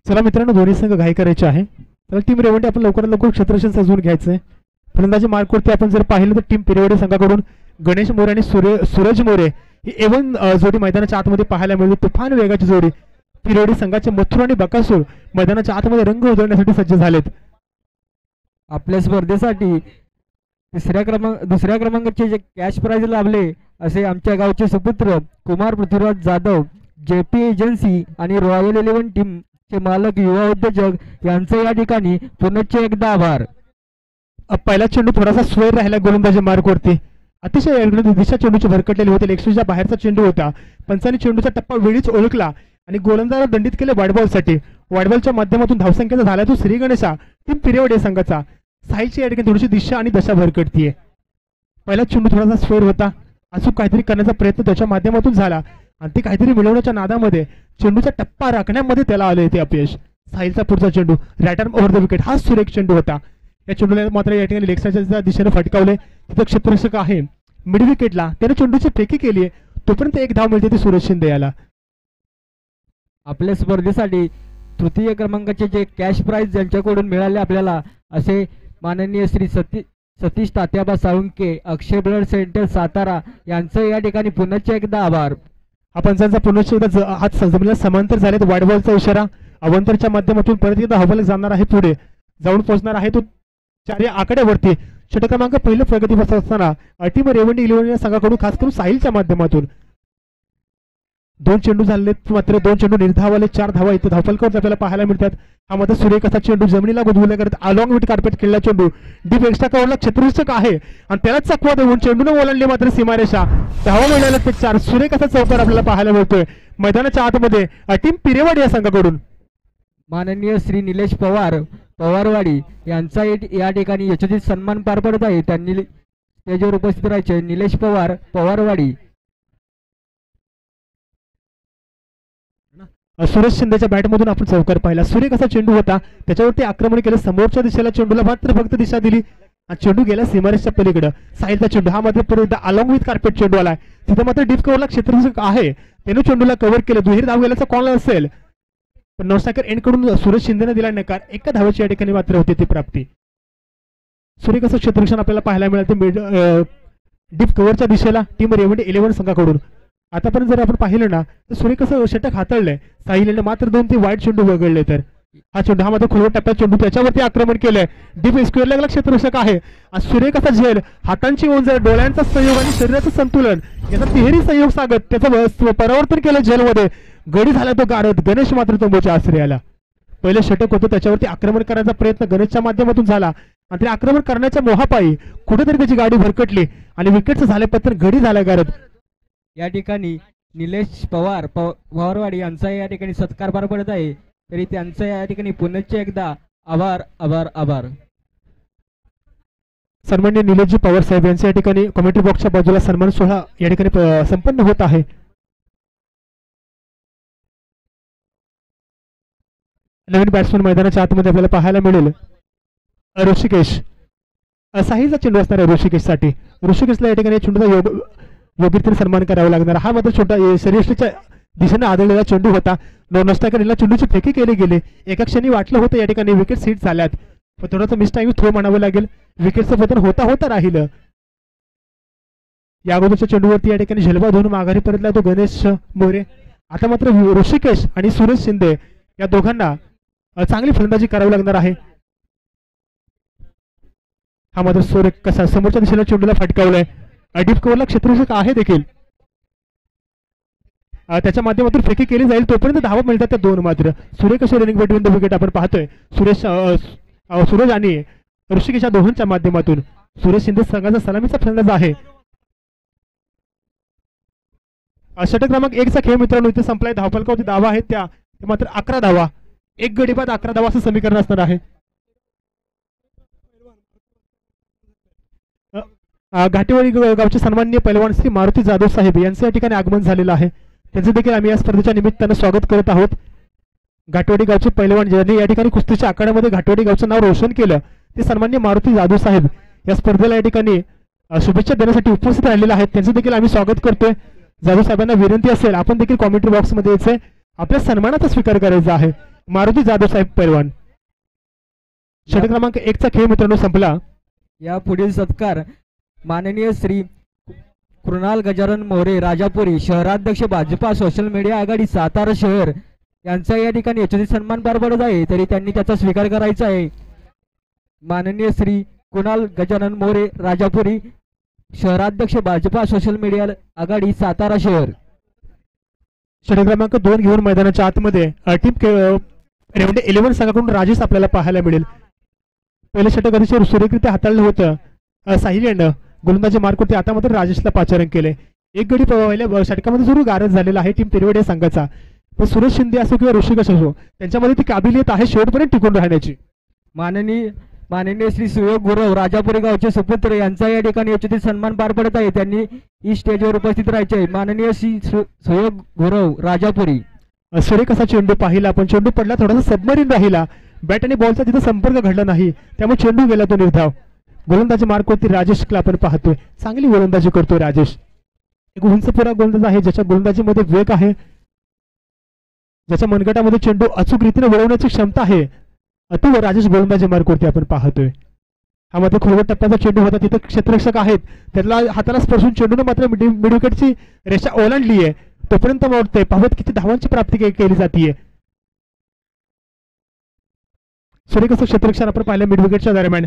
चला मित्रांनो, दोन्ही संघ घाई करायचे आहे. तर टीम रेवंडे आपण लवकरात लवकर क्षेत्ररक्षण सजवून घ्यायचंय. फलंदाजी मार्कवरती आपण जर पाहिलं तर टीम पिरेवडे संघाकडून गणेश मोरे आणि सूरज मोरे ही एवन जोडी मैदानाच्या आतमध्ये पाहायला मिळते. तुफान वेगाची जोडी. पिरेवडे संघाचे मथुर आणि बकासूर मैदानाच्या आतमध्ये रंग उधळण्यासाठी सज्ज झालेत. आपल्या स्पर्धेसाठी दुसऱ्या क्रमांकाचे जे कॅश प्राइज लाभले असे आमच्या गावचे सुपुत्र कुमार पृथ्वीराज जाधव, जेपी एजन्सी आणि रॉयल 11 टीम चे मालक युवा उद्योजक यांचे या ठिकाणी पुनश्च एकदा आभार. पहिला चेंडू थोडासा स्वैर राहिला गोलंदाजी मार्कवरती. अतिशय दिशा चेंडूची भरकटलेली होती. लेगस्टूच्या बाहेरचा चेंडू होता. पंचांनी चेंडूचा टप्पा वेळीच ओळखला आणि गोलंदाजाला दंडित केले वाडबॉलसाठी. वाडबॉलच्या माध्यमातून धावसंख्येचा झाला तो श्री गणेशा टीम पिरेवडे संघाचा. साहिलची या ठिकाणी थोडीशी दिशा आणि दशा भरकटतीये. पहिला चेंडू थोडासा स्वैर होता. अचूक काहीतरी करण्याचा प्रयत्न त्याच्या माध्यमातून झाला आणि ते काहीतरी मिळवण्याच्या नादामध्ये चेंडूचा टप्पा राखण्यामध्ये त्याला आले ते अपयश. साहिलचा पुढचा चेंडू right arm over the wicket हा सुरेख चेंडू होता. या चेंडूला मात्र या ठिकाणी लेगस्टरच्या दिशेने फटकावले. तिथं क्षेत्ररक्षक आहे मिड विकेटला, त्याने चेंडूची फेकी केली आहे. तोपर्यंत एक धाव मिळते ती सुरेश शिंदे याला. आपल्या स्पर्धेसाठी तृतीय क्रमांकाचे जे कॅश प्राइज ज्यांच्याकडून मिळाले आपल्याला असे माननीय श्री सतीश तात्याबा साळुंके, अक्षय ब्लड सेंटर सातारा यांचं या ठिकाणी पुनश्च एकदा आभार. आपण त्यांचा पुनश्च एकदा हात जमिनीला समांतर झालेत. वाडबॉलचा इशारा अवंतरच्या माध्यमातून परत एकदा हवाला जाणार आहे. पुढे जाऊन पोहोचणार आहे तो 4 आकड्यावरती. षटक क्रमांक पहिलं प्रगती बसत असताना टीम रेवंडे 11 संघाकडून खास करून साहिलच्या माध्यमातून 2 चेंडू झालेत. मात्र 2 चेंडू निर्धावाले 4 धावा इथे धावफलकावर आपल्याला पाहायला मिळतात. हा मात्र सुरेख असा चेंडू जमिनीला गुदगुल्या करत अलॉंग विथ कार्पेट खेळला चेंडू डीप एक्स्ट्रा कव्हरला क्षेत्ररक्षक आहे आणि त्याला चकवा देऊन चेंडूने ओलांडली मात्र सीमारेषा. धावा मिळाल्या ते 4. सुरेख असा चौकार आपल्याला पाहायला मिळतोय मैदानाच्या आतमध्ये टीम पिरेवाडी या संघाकडून. माननीय श्री निलेश पवार पवारवाडी यांचा या ठिकाणी यशोचित सन्मान पार पडत आहे. त्यांनी स्टेजवर उपस्थित राहायचे. निलेश पवार पवारवाडी. सुरेश शिंदेच्या बॅटमधून आपण चौकार पाहिला. सुरेख असा चेंडू होता. त्याच्यावरती आक्रमण केलं. समोरच्या दिशेला चेंडूला मात्र फक्त दिशा दिली आणि चेंडू गेला सीमारेषच्या पलीकडे. साहिलचा चेंडू हा मात्र परत अलॉंग विथ कार्पेट चेंडू आलाय. तिथं मात्र डीप कव्हरला क्षेत्ररक्षक आहे, त्याने चेंडूला कव्हर केलं. दुहेरी धाव गेल्याचा कॉल असेल पण नॉस्टाकर एंड कडून सुरेश शिंदेने दिला नकार. एका धावेची या ठिकाणी मात्र होती ती प्राप्ती. सुरेख असं क्षेत्ररक्षण आपल्याला पाहायला मिळालं डीप कव्हरच्या दिशेला टीम रेवंडे 11 संघाकडून. आतापर्यंत जर आपण पाहिलं ना तर सुरेख असं षटक हाताळलंय. साहिलने मात्र 2 ते वाईट चेंडू वगळले. तर हा चेंडू हा मात्र खोलवर टप्प्यात चेंडू त्याच्यावरती आक्रमण केलंय. डीप स्क्वेअरला क्षेत्ररक्षक आहे. सुरेख असा झेल, हातांची ओंजळ, डोळ्यांचा संयोग आणि शरीराचं संतुलन याचा तिहेरी संयोग सागत त्याचं परावर्तन केलं झेलमध्ये. गडी झाला तो गारद. गणेश मात्र तंबूच्या आश्रयाला. पहिलं षटक होतं त्याच्यावरती आक्रमण करण्याचा प्रयत्न गणेशच्या माध्यमातून झाला आणि ते आक्रमण करण्याच्या मोहापायी कुठेतरी त्याची गाडी भरकटली आणि विकेटचं झालं पत्र गडी झाला गारद. या ठिकाणी निलेश पवार पवारवाडी यांचा या ठिकाणी सत्कार पार पडत आहे. तरी त्यांचं या ठिकाणी पुनश्च एकदा आभार आभार आभार. सन्माननीय निलेशजी पवार साहेब यांच्या या ठिकाणी कमेंट्री बॉक्सच्या बाजूला सन्मान सोहळा या ठिकाणी संपन्न होत आहे. नवीन बॅट्समन मैदानाच्या आतमध्ये आपल्याला पाहायला मिळेल ऋषिकेश. साहिलचा चेंडू असणार आहे ऋषिकेशसाठी. ऋषिकेशला या ठिकाणी चेंडूचा योग्यरीतीने सन्मान करावा लागणार. हा मात्र छोटा शरीरच्या दिशेने आदळलेला चेंडू होता. नॉस्टाकर याला चेंडूची फेकी केली गेली. एका क्षणी वाटलं होतं या ठिकाणी विकेट सीट झाल्यात पण थोडासा मिस टाइम थ्रो म्हणावं लागेल. विकेटचं पतन होता होता राहिलं. या अगोदरच्या चेंडूवरती या ठिकाणी झेलबा धरून माघारी परतला तो गणेश मोरे. आता मात्र ऋषिकेश आणि सुरेश शिंदे या दोघांना चांगली फलंदाजी करावी लागणार आहे. हा मात्र सुरेख कसा समोरच्या दिशेला चेंडूला फटकावलाय. डीप कव्हरला क्षेत्ररक्षक आहे देखील. त्याच्या माध्यमातून फेकी केली जाईल. तोपर्यंत धावा मिळतात त्या 2 मात्र. सुरेख असे रनिंग बिटवीन द विकेट आपण पाहतोय. सूरज आणि ऋषिकेश या दोघांच्या माध्यमातून. सुरेश शिंदे संघाचा सलामीचा फलंदाज आहे. षटक क्रमांक 1 चा खेळ मित्रांनो इथे संपलाय. धावफलकावरती धावा आहेत त्या मात्र 11 धावा. 1 गडी बाद 11 धावा असं समीकरण असणार आहे. घाटेवाडी गावचे सन्माननीय पैलवान श्री मारुती जाधव साहेब यांचं या ठिकाणी आगमन झालेलं आहे. त्यांचं देखील आम्ही या स्पर्धेच्या निमित्तानं स्वागत करत आहोत. घाटवाडी गावचे पैलवान ज्यांनी या ठिकाणी कुस्तीच्या आखाड्यामध्ये घाटवाडी गावचं नाव रोशन केलं ते सन्माननीय मारुती जाधव साहेब या स्पर्धेला या ठिकाणी शुभेच्छा देण्यासाठी उपस्थित राहिलेले आहेत. त्यांचं देखील आम्ही स्वागत करतोय. जाधव साहेबांना विनंती असेल आपण देखील कॉमेंट्री बॉक्समध्ये यायचंय. आपल्या सन्मानाचा स्वीकार करायचा आहे. मारुती जाधव साहेब पैलवान. षटक क्रमांक 1 चा खेळ मित्रांनो संपला. या पुढील सत्कार माननीय श्री कृणाल गजानन मोरे राजापुरी शहराध्यक्ष भाजपा सोशल मीडिया आघाडी सातारा शहर यांचा या ठिकाणी यशस्वी सन्मान पार पडत आहे, तरी त्यांनी त्याचा स्वीकार करायचा आहे. माननीय श्री कृणाल गजानन मोरे राजापुरी शहराध्यक्ष भाजपा सोशल मीडिया आघाडी सातारा शहर. षटक क्रमांक 2 घेऊन मैदानाच्या आतमध्ये टीम रेवंडे 11 संघाकडून राजेश आपल्याला पाहायला मिळेल. पहिलं षटक अतिशय सुरेखरित्या हाताळलं होतं साहिल्यानं गोलंदाजी मार्कवरती. आता मात्र राजेशला पाचारण केले. एक गडी पहिल्या षटकामध्ये जरूर गारज झालेला आहे टीम तिरवडे संघाचा, पण सुरेश शिंदे असो किंवा ऋषिकेश असो त्यांच्यामध्ये ती काबिलियत आहे शेवटपर्यंत टिकून राहण्याची. माननीय श्री सुयोग गुरव राजापुरी गावचे सुपुत्र यांचा या ठिकाणी यशस्वी सन्मान पार पडत आहे, त्यांनी ही स्टेजवर उपस्थित राहायचे आहे. माननीय श्री सुयोग गुरव राजापुरी. सुरेख असा चेंडू पाहिला, पण चेंडू पडला थोडासा सबमरीन राहिला. बॅट आणि बॉलचा तिथे संपर्क घडला नाही, त्यामुळे चेंडू गेला तो निर्धाव. गोलंदाजी मार्कवरती राजेशला आपण पाहतोय, चांगली गोलंदाजी करतोय राजेश. एक उंचपुरा गोलंदाज आहे ज्याच्या गोलंदाजीमध्ये वेग आहे, ज्याच्या मनगटामध्ये चेंडू अचूक रीतीने वळवण्याची क्षमता आहे. अतुल राजेश गोलंदाजी मार्कवरती आपण पाहतोय. हा मात्र खोलवट टप्प्याचा चेंडू होता, तिथे क्षेत्ररक्षक आहेत, त्याला हाताला स्पर्शून चेंडूने मात्र मिड विकेटची रेषा ओलांडली आहे. तोपर्यंत वाटतंय पाहत किती धावांची प्राप्ती केली जाते. सूर्यकस क्षेत्ररक्षण आपण पाहिलं मिड विकेटच्या दरम्यान.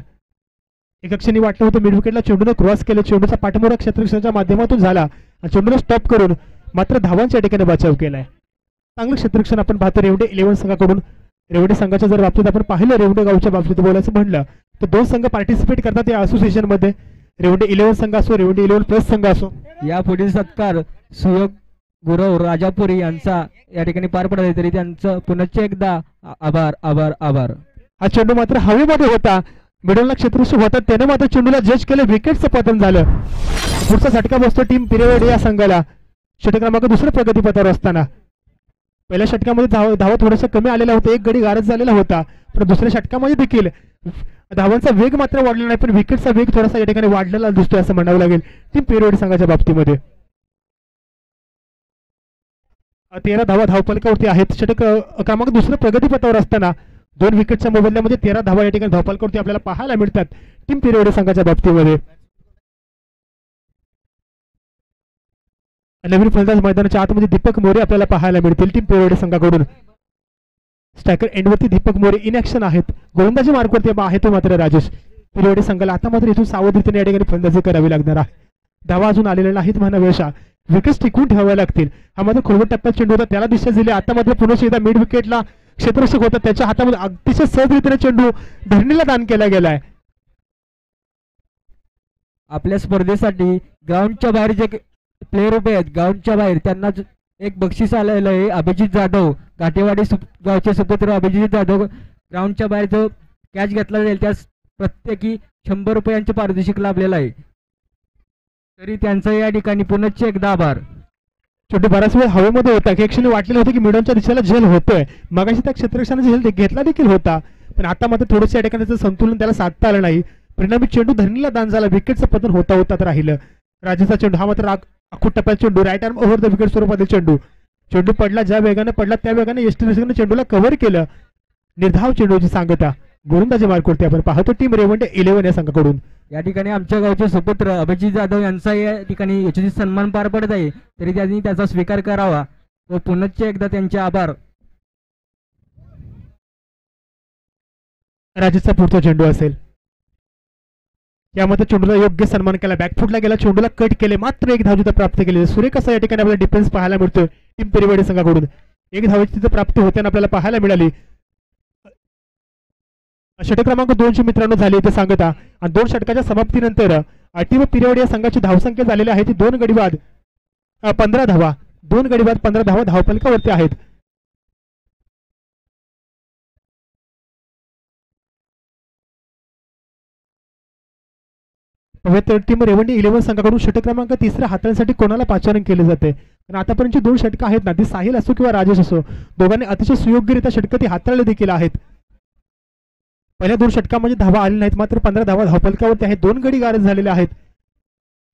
एका क्षणी वाटलं होतं मिड विकेटला चेंडूने क्रॉस केलं, चेंडूचा पाठमोरा क्षेत्ररक्षणाच्या माध्यमातून झाला आणि चेंडूला स्टॉप करून मात्र धावांच्या ठिकाणी बचाव केलाय. चांगलं क्षेत्ररक्षण आपण पाहतो रेवंडे 11 संघाकडून. रेवंडे संघाच्या जर बाबतीत आपण पाहिलं, रेवंडे गावच्या बाबतीत बोलायचं म्हणलं तर 2 संघ पार्टिसिपेट करतात या असोसिएशन मध्ये. रेवंडे 11 संघ असो, रेवंडे 11+ संघ असो. या पुढील सत्कार सुयोग गुरव राजापुरी यांचा या ठिकाणी पार पडत आहे, तरी त्यांचं पुनश्च एकदा आभार आभार आभार. हा चेंडू मात्र हवेमध्ये होता, मिडलला क्षेत्ररक्षक होता, त्याने मात्र चेंडूला जज केलं, विकेटचं पतन झालं. पुढचा झटका बसतो टीम पिरेवडे या संघाला. षटक क्रमांक 2 प्रगतीपथावर असताना पहिल्या षटकामध्ये धावा थोडासा कमी आलेला होता, एक गडी गारज झालेला होता, पण दुसऱ्या षटकामध्ये देखील धावांचा वेग मात्र वाढलेला नाही, पण विकेटचा वेग थोडासा या ठिकाणी वाढलेला दिसतोय असं म्हणावं लागेल टीम पिरेवडे संघाच्या बाबतीमध्ये. 13 धावा धावफलकावरती आहेत. षटक क्रमांक 2 प्रगतीपथावर असताना 2 विकेटच्या मोबदल्यामध्ये 13 धावा या ठिकाणी धावफलकावरती आपल्याला पाहायला मिळतात टीम पिरेवडे संघाच्या बाबतीमध्ये. नवीन फलंदाज मैदानाच्या आतमध्ये दीपक मोरे आपल्याला पाहायला मिळतील टीम पिरेवडे संघाकडून. स्ट्रायकर एंडवरती दीपक मोरे इन ऍक्शन आहेत, गोलंदाजी मार्कवरती आहे तो मात्र राजेश. पिरेवडे संघाला आता मात्र इथून सावध रीतीने या ठिकाणी फलंदाजी करावी लागणार आहे. धावा अजून आलेल्या नाहीत म्हणावेशा, विकेट टिकून ठेवाव्या लागतील. हा मात्र खोलवट टप्प्यात चेंडू होता, त्याला दिशा दिली. आता मात्र पुन्हा एकदा मिड विकेटला क्षेत्ररक्षक होता, त्याच्या हातामध्ये अतिशय सहज रीतीने चेंडू धरणीला दान केला गेलाय. आपल्या स्पर्धेसाठी ग्राउंडच्या बाहेर जे प्लेयर उभे आहेत, ग्राउंडच्या बाहेर त्यांना एक बक्षीस आलेलं आहे. अभिजित जाधव घाटेवाडी गावचे सुपुत्र अभिजित जाधव, ग्राउंडच्या बाहेर जो कॅच घेतला जाईल त्यास प्रत्येकी 100 रुपयांचे पारितोषिक लाभलेलं आहे, तरी त्यांचा या ठिकाणी पुनश्च एकदा आभार. चेंडू बराच वेळ हवेमध्ये होता, एक क्षणी वाटलेलं होतं की मिडॉनच्या दिशेला झेल होतोय, मगाशी त्या क्षेत्ररक्षणाचा झेल घेतला देखील होता, पण आता मात्र थोडंसं या ठिकाणी संतुलन त्याला साधता आलं नाही. परिणामी चेंडू धरणीला दान झाला, विकेटचं पतन होता होता राहिलं. राजेचा चेंडू हा मात्र अखूट टप्प्यात चेंडू, right arm over the wicket स्वरूपातील चेंडू पडला, ज्या वेगाने पडला त्या वेगाने यष्टीरक्षकाने चेंडूला कव्हर केलं. निर्धाव चेंडूची सांगता गोलंदाजी मार्कवरती आपण पाहतो टीम रेवंडे 11 या संघाकडून. या ठिकाणी आमच्या गावचे सुपुत्र अभिजित जाधव यांचा या ठिकाणी यशस्वी सन्मान पार पडत आहे, तरी त्यांनी त्याचा स्वीकार करावा व पुनश्च एकदा त्यांचे आभार. राजेशचा पुढचा चेंडू असेल, यामध्ये चेंडूला योग्य सन्मान केला, बॅकफुटला गेला, चेंडूला कट केले, मात्र 1 धाव जिथे प्राप्त केली. सुरेख असा या ठिकाणी आपल्याला डिफेन्स पाहायला मिळतोय टीम पिरेवडे संघाकडून. 1 धावाची तिथे प्राप्ती होताना आपल्याला पाहायला मिळाली. षटक क्रमांक 2 मित्रांनो झाली ते सांगता, आणि 2 षटकाच्या समाप्तीनंतर टीम पिरेवडे या संघाची धावसंख्या झालेली आहे ती 2 गडी बाद 15 धावा, 2 गडी बाद 15 धावा धावफलकावरती आहेत. टीम रेवंडे 11 संघाकडून षटक क्रमांक 3 हाताळण्यासाठी कोणाला पाचारण केले जाते, कारण आतापर्यंत 2 षटकं आहेत ना, ती साहिल असो किंवा राजेश असो, दोघांनी अतिशय सुयोग्यरित्या षटकं ती हाताळले देखील आहेत. पहिल्या 2 षटकांमध्ये धावा आली नाहीत, मात्र 15 धावा धावफलकावरती आहेत, 2 गडी गारज झालेले आहेत.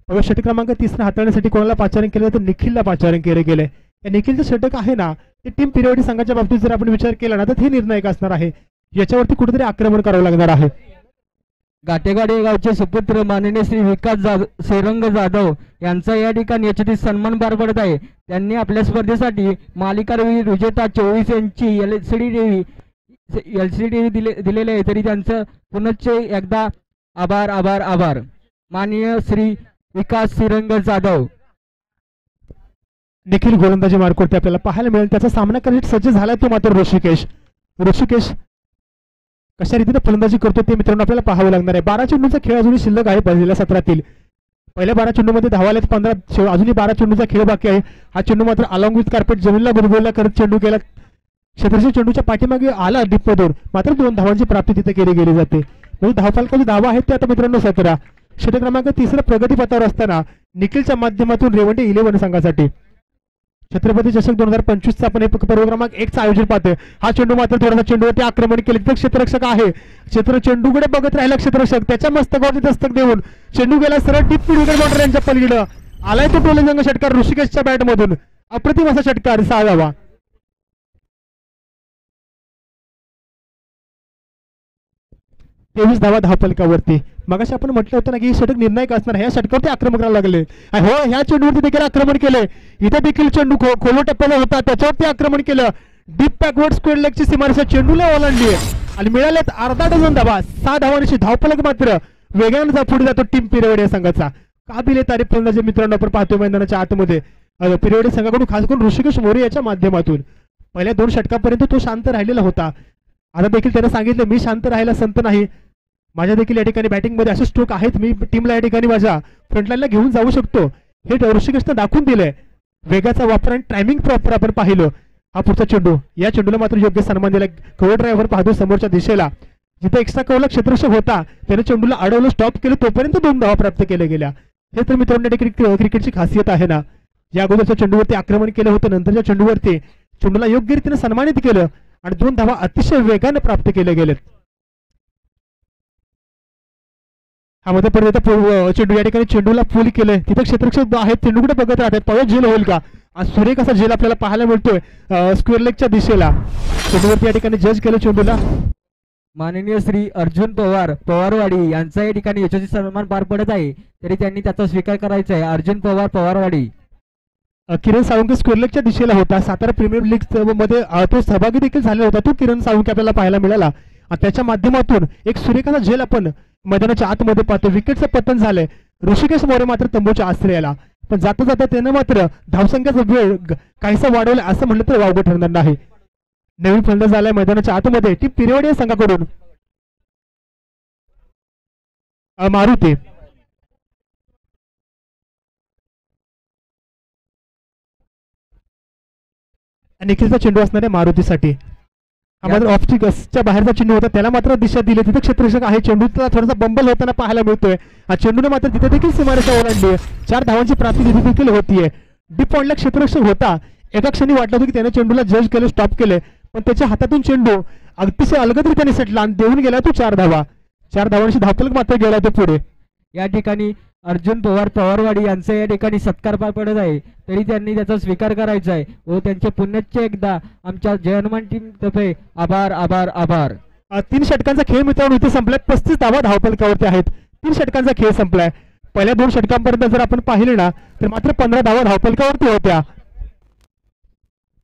षटक क्रमांक 3 हाताळण्यासाठी कोणाला पाचारण केलं तर निखिलला पाचारण केले गेले. या निखिलचं षटक आहे ना ते टीम पिरियड संघाच्या बाबतीत जर आपण विचार केला ना तर हे निर्णायक असणार आहे. याच्यावरती कुठेतरी आक्रमण करावं लागणार आहे. गाटेगाडे गावचे सुपुत्र माननीय श्री श्रीरंग जाधव यांचा या ठिकाणी यशस्वी सन्मान पार पडत आहे. त्यांनी आपल्या स्पर्धेसाठी मालिकावीर विजेता 24 यांची LCD दिलेले आहे, तरी त्यांचं पुनश्च एकदा आभार आभार आभार. माननीय श्री विकास श्रीरंग जाधव. निखिल गोलंदाजी मार्कवरती आपल्याला पाहायला मिळेल. त्याचा सामना करण्यासाठी सज्ज झालाय तो मात्र ऋषिकेश कशा रीतीने फलंदाजी करतो ते मित्रांनो आपल्याला पाहावं लागणार आहे. 12 चेंडूचा खेळ अजूनही शिल्लक आहे पहिल्या सत्रातील. पहिल्या 12 चेंडूमध्ये धावा आलेत 15. अजूनही 12 चेंडूचा खेळ बाकी आहे. हा चेंडू मात्र अलॉंग विथ कार्पेट जमीनला गुरगुरला करत चेंडू गेला. क्षेत्ररक्षक चेंडूच्या पाठीमागे आला डीपमधून, मात्र 2 धावांची प्राप्ती तिथे केली गेली जाते. म्हणजे धावफलकाची धावा आहेत ते आता मित्रांनो 17. षटक क्रमांक 3 प्रगतीपथावर असताना निखिलच्या माध्यमातून रेवंडे 11 संघासाठी छत्रपती चषक 2025 आपण पर्व क्रमांक 1 चं आयोजन पाहतोय. हा चेंडू मात्र थोडासा चेंडूवरती आक्रमण केले. तिथे क्षेत्ररक्षक आहे, चेंडूकडे बघत राहिला क्षेत्ररक्षक, त्याच्या मस्तकावरती दस्तक देऊन चेंडू गेला सरळ डीप मिड विकेट बाउंड्री यांच्या पलीकडे. आलाय तो टोलजंग षटकार ऋषिकेशच्या बॅट मधून. अप्रतिम असा षटकार 6 धावा. 23 धावा धावफलकावरती. मगाशी आपण म्हटलं होतं ना की षटक निर्णायक असणार. ह्या षटकावरती आक्रमण करायला लागले. हो, ह्या चेंडूवरती देखील आक्रमण केलंय. इथे देखील चेंडू खोलो टप्प्याला होता, त्याच्यावरती आक्रमण केलं. डीप बॅकवर्ड स्क्वेअर लेगची सीमारेषा चेंडूला ओलांडली आणि मिळाल्यात अर्धा डझन धावा. 6 धावांची धावफलक मात्र वेगाने पुढे जातो टीम पिरियड या संघाचा. काबिले तारीफ फलंदाजी मित्रांनो आपण पाहतो मैदानाच्या आतमध्ये पिरियड संघाकडून, खास करून ऋषिकेश मोरे याच्या माध्यमातून. पहिल्या 2 षटकापर्यंत तो शांत राहिलेला होता. आता देखील त्याने सांगितलं मी शांत राहायला संत नाही, माझ्या देखील या ठिकाणी बॅटिंगमध्ये असे स्ट्रोक आहेत, मी टीमला या ठिकाणी माझ्या फ्रंटलाईनला घेऊन जाऊ शकतो. हे ऋषिकेशनं दाखवून दिलंय. वेगाचा वापर आणि टायमिंग प्रॉपर आपण पाहिलं. हा पुढचा चेंडू, या चेंडूला मात्र योग्य सन्मान दिला. कव्हर ड्रायव्हर पाहतो समोरच्या दिशेला, जिथे एक्स्ट्रा कव्हरला क्षेत्ररक्षक होता त्याने चेंडूला अडवलं, स्टॉप केलं, तोपर्यंत 2 धावा प्राप्त केल्या गेल्या. हे तर मित्रांनो क्रिकेटची खासियत आहे ना. या अगोदरच्या चेंडूवरती आक्रमण केलं होतं, नंतरच्या चेंडूवरती चेंडूला योग्य रीतीने सन्मानित केलं आणि 2 धावा अतिशय वेगाने प्राप्त केल्या गेलेत. हा मध्ये परत चेंडू या ठिकाणी चेंडूला फुल केलंय. तिथे क्षेत्ररक्षक आहेत, चेंडूकडे बघत राहतात. पाऊस झेल होईल का? आज सुरेख असा झेल आपल्याला पाहायला मिळतोय स्क्वेअर लेगच्या दिशेला. चेंडूवरती या ठिकाणी जज केलं चेंडूला. माननीय श्री अर्जुन पवार पवारवाडी यांचा या ठिकाणी यशस्वी सन्मान पार पडत आहे, तरी त्यांनी त्याचा स्वीकार करायचा आहे. अर्जुन पवार पवारवाडी. किरण साळुंके स्क्वेअर लेगच्या दिशेला होता. सातारा प्रीमियर लीग मध्ये तो सहभागी देखील झालेला होता. तो किरण साळुंके आपल्याला पाहायला मिळाला. त्याच्या माध्यमातून एक सुरेखाचा झेल आपण मैदानाच्या आतमध्ये पाहतो. विकेटचं पतन झालंय. ऋषिकेश मोरे मात्र तंबूच्या आश्रयाला, पण जाता जाता त्यानं मात्र धावसंख्येचा वेळ काहीसा वाढवला असं म्हटलं तर वावगं ठरणार नाही. नवीन फलंदाज झालाय मैदानाच्या आतमध्ये टीम पिरियड या संघाकडून मारुती. निखिलचा चेंडू असणार आहे मारुतीसाठी. हा मात्र ऑफ च्या बाहेरचा चेंडू होता, त्याला मात्र दिशा दिली. तिथे क्षेत्ररक्षक आहे, चेंडूला थोडासा बंबल होताना पाहायला मिळतोय. चेंडूने मात्र तिथे देखील सीमारेषा ओलांडली. 4 धावांची प्राप्ती तिथे देखील होतीये. डीप पॉइंटला क्षेत्ररक्षक होता. एका क्षणी वाटलं होतं की त्याने चेंडूला जज केलं, स्टॉप केले, पण त्याच्या हातातून चेंडू अतिशय अलगदरीत्याने सटला आणि देऊन गेला तो 4 धावा. 4 धावांची धावफलक मात्र गेला तो पुढे. या ठिकाणी अर्जुन पवार पवारवाडी यांचा या ठिकाणी सत्कार पार पडत आहे, तरी त्यांनी त्याचा स्वीकार करायचा आहे व त्यांचे पुनश्च एकदा आमच्या जय हनुमान टीम तर्फे आभार आभार आभार. 3 षटकांचा खेळ मित्रांनो इथे संपलाय. 35 धावा धावफलकावरती आहेत. 3 षटकांचा खेळ संपलाय. पहिल्या 2 षटकांपर्यंत जर आपण पाहिले ना तर मात्र 15 धावा धावफलकावरती होत्या.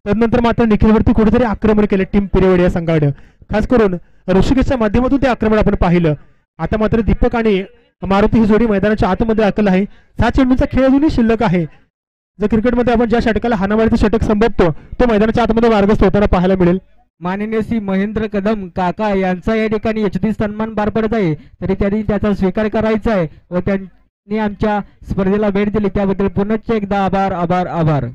त्यानंतर मात्र निखिलवरती कुठेतरी आक्रमण केले टीम पिरियड या संघाने. खास करून ऋषिकेशच्या माध्यमातून ते आक्रमण आपण पाहिलं. आता मात्र दीपक आणि मारुती ही जोडी मैदानाच्या आतमध्ये आकल आहे. 6 चेंडूचा खेळ अजूनही शिल्लक आहे. जर क्रिकेटमध्ये आपण ज्या षटकाला हाणामारीचं षटक संबोधतो तो मैदानाच्या आतमध्ये मार्गस्थ होताना पाहायला मिळेल. माननीय श्री महेंद्र कदम काका यांचा या ठिकाणी यशस्वी सन्मान पार पडत आहे, तरी त्यांनी त्याचा स्वीकार करायचा आहे व त्यांनी आमच्या स्पर्धेला भेट दिली त्याबद्दल पुनश्च एकदा आभार आभार आभार.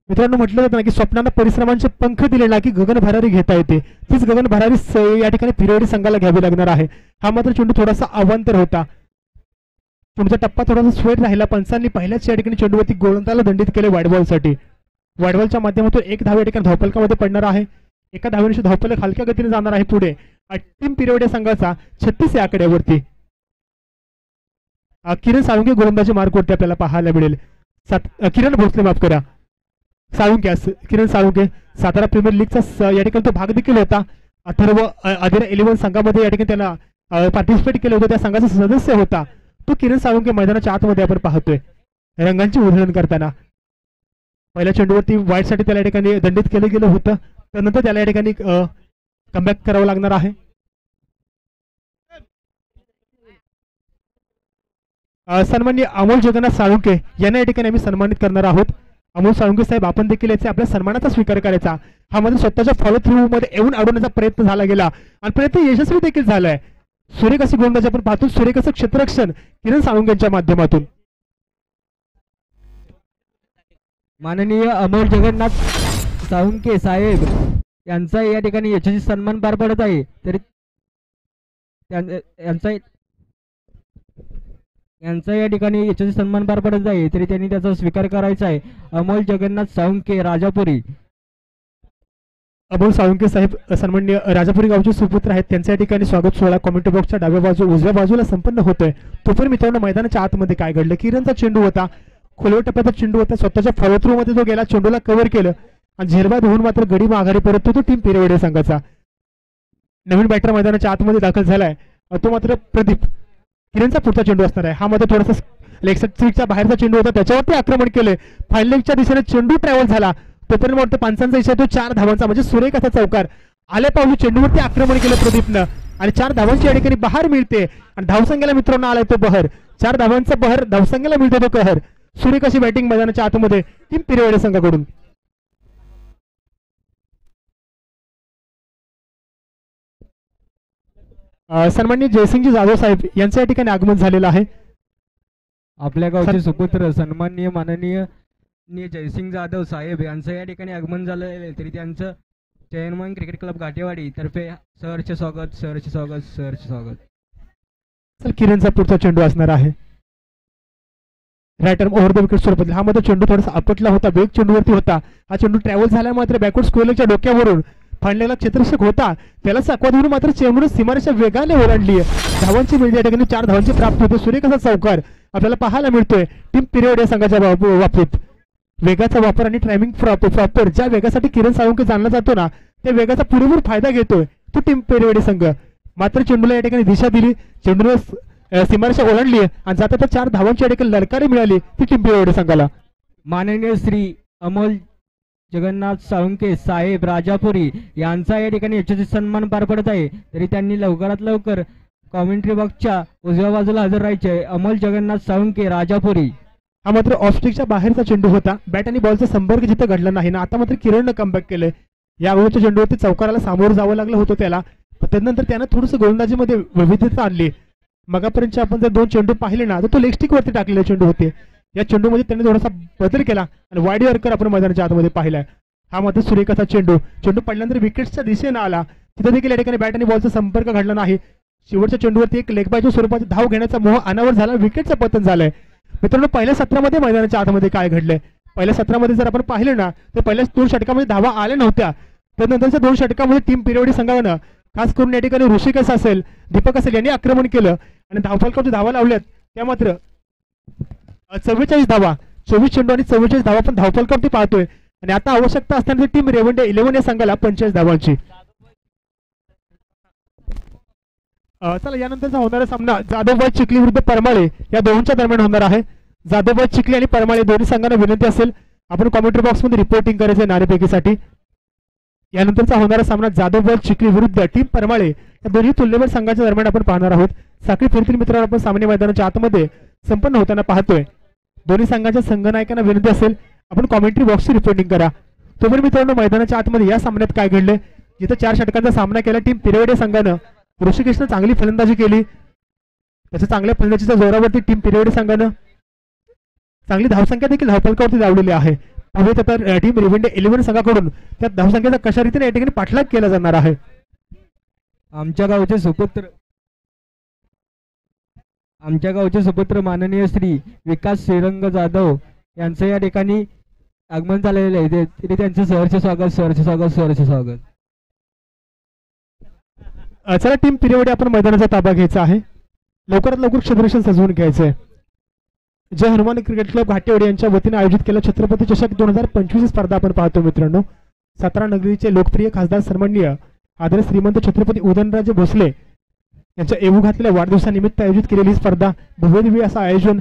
मित्रांनो म्हटलं जातं ना की स्वप्नांना परिश्रमांचे पंख दिले ना की गगन भरारी घेता येते. तीच गगन भरारी या ठिकाणी पिरियड संघाला घ्यावी लागणार आहे. हा मात्र चेंडू थोडासा अवांतर होता. चेंडूचा टप्पा थोडासा स्वेट राहिला. पंचांनी पहिल्याच या ठिकाणी चेंडूवरती गोलंदाला दंडित केले वाईडबॉलसाठी. वाईडबॉलच्या माध्यमातून 1 धाव या ठिकाणी धावफलकामध्ये पडणार आहे. एका धावेनुसार धावफलक हलक्या गतीने जाणार आहे पुढे. टीम पिरियड या संघाचा 36 या आकड्यावरती. किरण साळुंके गोलंदाजी मार्कवरती आपल्याला पाहायला मिळेल. किरण भोसले माफ करा. किरण साळुंके सातारा प्रीमियर लीगचा या ठिकाणी तो भाग देखील होता. अथर्व अधीरा 11 संघामध्ये या ठिकाणी त्याला पार्टिसिपेट केलं होतं, त्या संघाचा सदस्य होता तो किरण साळुंके मैदानाच्या आतमध्ये आपण पाहतोय रंगांची उधळण करताना. पहिल्या चेंडूवरती वाईटसाठी त्याला या ठिकाणी दंडित केलं गेलं होतं, त्यानंतर त्याला या ठिकाणी कमबॅक करावं लागणार आहे. सन्माननीय अमोल जगन्नाथ साळुंके यांना या ठिकाणी आम्ही सन्मानित करणार आहोत. अमोल साळुंके साहेब, आपण देखील याचे आपल्या सन्मानाचा स्वीकार करायचा. हा मध्ये स्वतःच्या फॉलो थ्रू मध्ये येऊन अडवण्याचा प्रयत्न झाला गेला आणि प्रयत्न यशस्वी देखील झालाय. सुरेख अशी गोलंदाजी आपण पाहतो, सुरेख असं क्षेत्ररक्षण किरण साळुंकेच्या माध्यमातून. माननीय अमोल जगन्नाथ साळुंके साहेब यांचा या ठिकाणी यशस्वी सन्मान पार पडत आहे. तरी यांचा या ठिकाणी यशस्वी सन्मान पार पडत आहे, तरी त्यांनी त्याचा स्वीकार करायचा आहे. अमोल जगन्नाथ साळुंके राजापुरी. अमोल साळुंके साहेब सन्माननीय राजापुरी गावचे सुपुत्र आहेत, त्यांच्या या ठिकाणी स्वागत सोहळा कॉमेंट्री बॉक्सच्या डाव्या बाजू उजव्या बाजूला संपन्न होतोय. तोपर्यंत मित्रांनो मैदानाच्या आतमध्ये काय घडलं, किरणचा चेंडू होता, खोलवर टप्प्याचा चेंडू होता, स्वतःच्या फॉलो थ्रू मध्ये तो गेला, चेंडूला कव्हर केलं आणि झेलबाद होऊन मात्र गडी माघारी परत तो टीम पिरवडे संघाचा. नवीन बॅटर मैदानाच्या आतमध्ये दाखल झालाय, तो मात्र प्रदीप. किरणचा पुढचा चेंडू असणार आहे. हा मध्ये थोडासा लेग स्ट्रीटच्या बाहेरचा चेंडू होता, त्याच्यावरती आक्रमण केले, फाईन लेगच्या दिशेने चेंडू ट्रॅव्हल झाला. तोपर्यंत वाटतं पंचांचा इशा तो 4 धावांचा म्हणजे सुरेख असा चौकार. आल्या पावली चेंडूवरती आक्रमण केलं प्रदीपनं आणि 4 धावांची या ठिकाणी बहार मिळते आणि धावसंख्येला मित्रांनो आलाय तो बहर. 4 धावांचा बहर, धावसंख्येला मिळतो तो कहर. सुरेख अशी बॅटिंग मैदानाच्या आतमध्ये टीम पिरवडे संघाकडून. सन्माननीय जयसिंगजी जाधव साहेब यांचं या ठिकाणी आगमन झालेलं आहे. आपल्या गावचे सुपुत्र सन्माननीय माननीय जयसिंग जाधव साहेब यांचं या ठिकाणी आगमन झालं आहे, तरी त्यांचं चेअरमन क्रिकेट क्लब घाटेवाडी तर्फे सहर्ष स्वागत, सहर्ष स्वागत, सहर्ष स्वागत. चल किरणचा पुढचा चेंडू असणार आहे. Right arm over the wicket स्वरूपात. हा मध्ये चेंडू थोडासा आपटला होता, वेग चेंडूवरती होता. हा चेंडू ट्रॅव्हल झाला मात्र बॅकवर्ड स्क्वेअरच्या डोक्यावरून फांडलेला क्षेत्ररक्षक होता, त्याला चकवा मात्र चेंडूने सीमारेषा वेगाने ओलांडली. धावांची मिळते या ठिकाणी 4 धावांची प्राप्त होते. सुरेख असा चौकार आपल्याला पाहायला मिळतोय टीम पिरियड संघाच्या बाबतीत. वेगाचा वापर आणि टायमिंग प्रॉपर ज्या वेगासाठी किरण साळुंके जाणला जातो ना, त्या वेगाचा पुरेपूर फायदा घेतोय तो टीम पिरियड संघ. मात्र चेंडूला या ठिकाणी दिशा दिली, चेंडूने सीमारेषा ओलांडली आणि जाता त्या 4 धावांची या ठिकाणी ललकारी मिळाली ती टीम पिरियड संघाला. माननीय श्री अमोल जगन्नाथ साळुंके साहेब राजापुरी यांचा या ठिकाणी यशस्वी सन्मान पार पडत आहे, तरी त्यांनी लवकरात लवकर कॉमेंट्री बॉक्सच्या उजव्या बाजूला हजर राहायचे. अमोल जगन्नाथ साळुंके राजापुरी. हा मात्र ऑफस्टिकच्या बाहेरचा चेंडू होता, बॅट आणि बॉलचा संपर्क जिथे घडला नाही ना, आता मात्र किरणनं कमबॅक केलंय. या अगोदरच्या चेंडूवरती चौकाराला सामोरं जावं लागलं होतं त्याला, त्यानंतर त्यानं थोडंसं गोलंदाजीमध्ये विविधता आणली. मगापर्यंत आपण जर 2 चेंडू पाहिले ना, तर तो लेग स्टिक वरती टाकलेले चेंडू होते. या चेंडूमध्ये त्यांनी थोडासा बदल केला आणि वाईड यॉर्कर आपण मैदानाच्या आतमध्ये पाहिलाय. हा मात्र सुरेखाचा चेंडू पडल्यानंतर विकेट्सच्या दिशेने आला, तिथे देखील या ठिकाणी बॅट आणि बॉलचा संपर्क घडला नाही. शेवटच्या चेंडूवरती एक लेग बायच्या स्वरूपाची धाव घेण्याचा मोह अनावर झाला, विकेटचं पतन झालंय. मित्रांनो, पहिल्या सत्रामध्ये मैदानाच्या आतमध्ये काय घडलंय, पहिल्या सत्रामध्ये जर आपण पाहिलं ना, तर पहिल्या 2 षटकामध्ये धावा आल्या नव्हत्या. त्यानंतरच्या 2 षटकामध्ये टीम पिरवडी संघानं खास करून या ठिकाणी ऋषिकेश असेल, दीपक असेल यांनी आक्रमण केलं आणि धावफलकावरती धावा लावल्यात. त्या मात्र 44 धावा, 24 चेंडू आणि 44 धावा पण धावफलकावरती पाहतोय. आणि आता आवश्यकता असताना टीम रेवंडे 11 या संघाला 45 धावांची. चला, यानंतरचा होणारा सामना जाधवबाई चिखली विरुद्ध परमाळे या दोघांच्या दरम्यान होणार आहे. जाधवबाई चिखली आणि परमाळे दोन्ही संघांना विनंती असेल आपण कॉमेंट्री बॉक्स मध्ये रिपोर्टिंग करायचं नाणेफेकीसाठी. यानंतरचा होणारा सामना जाधवबाई चिखली विरुद्ध टीम परमाळे या दोन्ही तुल्यबळ संघाच्या दरम्यान आपण पाहणार आहोत. साखळी फेरीतील मित्रांनो आपण सामने मैदानाच्या आतमध्ये संपन्न होताना पाहतोय. दोन्ही संघाच्या संघनायकांना विनंती असेल आपण कॉमेंट्री बॉक्सची रिपोर्टिंग करा. तोपर्यंत मित्रांनो मैदानाच्या आतमध्ये या सामन्यात काय घडले, जिथे 4 षटकांचा सामना केला टीम पिरवडे संघानं, ऋषिकेशनं चांगली फलंदाजी केली. त्याच्या चांगल्या फलंदाजीच्या जोरावरती टीम पिरवडे संघानं चांगली धावसंख्या देखील धावफलकावरती लावलेली आहे. पाहूयात आता टीम रेवंडे 11 संघाकडून त्या धावसंख्येचा कशा रीतीने या ठिकाणी पाठलाग केला जाणार आहे. आमच्या गावचे सुपुत्र माननीय श्री विकास श्रीरंग जाधव यांचं या ठिकाणी आगमन झालेलं आहे, तरी त्यांचं सहर्ष स्वागत, सहर्ष स्वागत, सहर्ष स्वागत. चला, टीम पिरिवडे आपण मैदानाचा ताबा घ्यायचा आहे. लवकरात लवकर क्षेत्ररक्षण सजवून घ्यायचंय. जय हनुमान क्रिकेट क्लब घाटेवाडी यांच्या वतीने आयोजित केला छत्रपती चषक 2025 स्पर्धा आपण पाहतो मित्रांनो. सातारा नगरीचे लोकप्रिय खासदार सन्माननीय आदरणीय श्रीमंत छत्रपती उदयनराजे भोसले यांच्या येऊ घातलेल्या वाढदिवसानिमित्त आयोजित केलेली ही स्पर्धा भव्यदिव्य असं आयोजन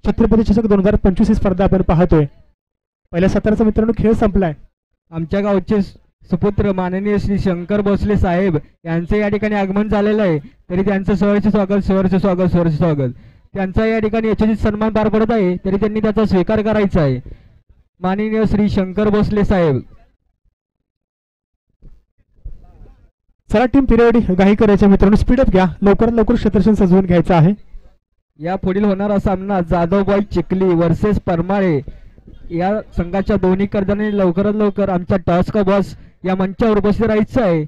छत्रपती चषक 2025 ही स्पर्धा आपण पाहतोय. पहिल्या सत्राचा मित्रांनो खेळ संपलाय. आमच्या गावचे सुपुत्र माननीय श्री शंकर भोसले साहेब यांचं या ठिकाणी आगमन झालेलं आहे. तरी त्यांचं सहर्ष स्वागत सहर्ष स्वागत सहर्ष स्वागत. त्यांचा या ठिकाणी यशस्वी सन्मान पार पडत आहे तरी त्यांनी त्याचा स्वीकार करायचा आहे. माननीय श्री शंकर भोसले साहेब. चला टीम पिरियड घाई करायच्या मित्रांनो, स्पीडअप घ्या, लवकरात लवकर क्षेत्ररक्षण सजवून घ्यायचं आहे. या पुढील होणारा सामना जाधवबाई चिखली वर्सेस परमाळे या संघाच्या दोन्ही कर्जाने लवकरात लवकर आमच्या टॉस्का बॉस या मंचावर उपस्थित राहायचं आहे.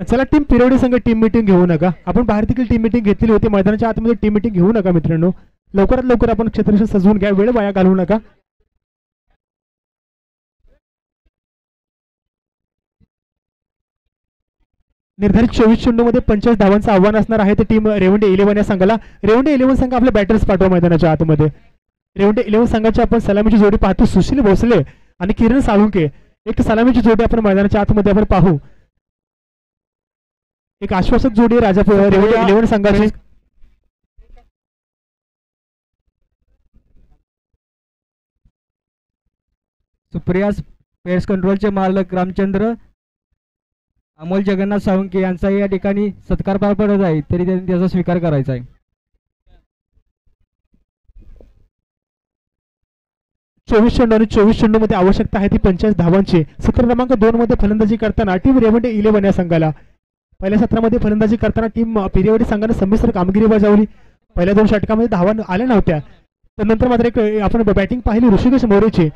चला टीम पिरियड संघ टीम मीटिंग घेऊ नका. आपण बाहेर देखील टीम मीटिंग घेतली होती, मैदानाच्या आतमध्ये टीम मीटिंग घेऊ नका मित्रांनो. लवकरात लवकर आपण क्षेत्ररक्षण सजवून घ्या, वेळ वाया घालवू नका. निर्धारित 24 चेंडूमध्ये 25 धावांचं आव्हान असणार आहे ते टीम रेवंडे 11 या संघाला. रेवंडे 11 संघ आपले बॅटर्स पाठवा मैदानाच्या आतमध्ये. रेवंडे 11 संघाची आपण सलामीची जोडी पाहतो, सुशील भोसले आणि किरण साळुंके. एक सलामीची जोडी आपण मैदानाच्या आतमध्ये आपण पाहू. एक आश्वासक जोडी राजापूर रेवंडे 11 संघाची. सुप्रिया पेस कंट्रोलचे मालक रामचंद्र अमोल जगन्नाथ साळुंके यांचा या ठिकाणी सत्कार पार पडत आहे तरी त्यांनी त्याचा स्वीकार करायचा आहे. 24 चेंडू आणि 24 चेंडू मध्ये आवश्यकता आहे ती 50 धावांची. सत्र क्रमांक 2 मध्ये फलंदाजी करताना टीम रेवंडे 11 या संघाला. पहिल्या सत्रामध्ये फलंदाजी करताना टीम पिरियड संघाने संमिश्र कामगिरी बजावली. पहिल्या 2 षटकामध्ये धावा आल्या नव्हत्या. त्यानंतर मात्र एक आपण बॅटिंग पाहिली ऋषिकेश मोरेची,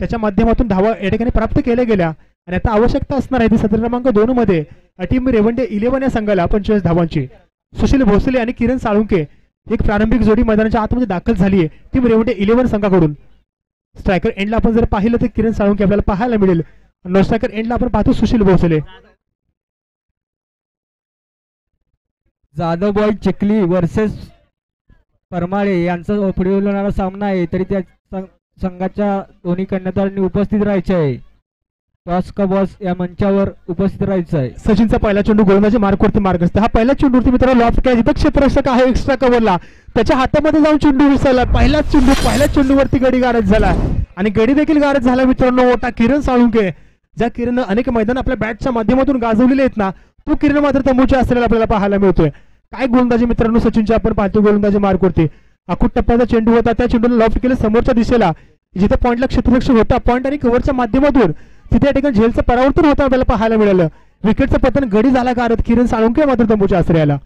त्याच्या माध्यमातून धावा या ठिकाणी प्राप्त केल्या गेल्या. आणि आता आवश्यकता असणार आहे ती सत्र क्रमांक 2 मध्ये टीम रेवंडे 11 या संघाला 25 धावांची. सुशील भोसले आणि किरण साळुंके एक प्रारंभिक जोडी मैदानाच्या आतमध्ये दाखल झाली आहे टीम रेवंडे 11 संघाकडून. स्ट्रायकर एंडला आपण जर पाहिलं तर किरण साळुंके आपल्याला पाहायला मिळेल. नो स्ट्रायकर एंडला आपण पाहतो सुशील भोसले. जाधवबाई चिखली वर्सेस परमाळे यांचा पुढे होणारा सामना आहे तरी त्या संघाच्या दोन्ही कर्णधारांनी उपस्थित राहायचे आहे. टॉस्का बॉस या मंचावर उपस्थित राहायचं आहे. सचिनचा पहिला चेंडू गोलंदाजी मार्कवरती मार्ग असतो. हा पहिला चेंडूवरती मित्रांनो लॉफ्ट कॅच, इथं क्षेत्ररक्षक आहे एक्स्ट्रा कव्हरला, त्याच्या हातामध्ये जाऊन चेंडू विसरला. पहिल्या चेंडूवरती गडी गारज झाला आणि गडी देखील गारज झाला मित्रांनो. मोठा किरण साळुंके, ज्या किरण अनेक मैदान आपल्या बॅटच्या माध्यमातून गाजवलेले आहेत ना, तो किरण मात्र तंबूच्या असलेला आपल्याला पाहायला मिळतोय. काय गोलंदाजी मित्रांनो सचिनची आपण पाहतो गोलंदाजी मार्कवरती. अकूट टप्प्याचा चेंडू होता, त्या चेंडूला लॉफ्ट केलं समोरच्या दिशेला, जिथे पॉईंटला क्षेत्ररक्षक होता. पॉईंट आणि कव्हरच्या माध्यमातून तिथे या ठिकाणी झेलचं परावर्तन होतं आपल्याला पाहायला मिळालं. विकेटचं पतन गडी झाला गारत, किरण साळुंके मात्र तंबूच्या आश्रयाला.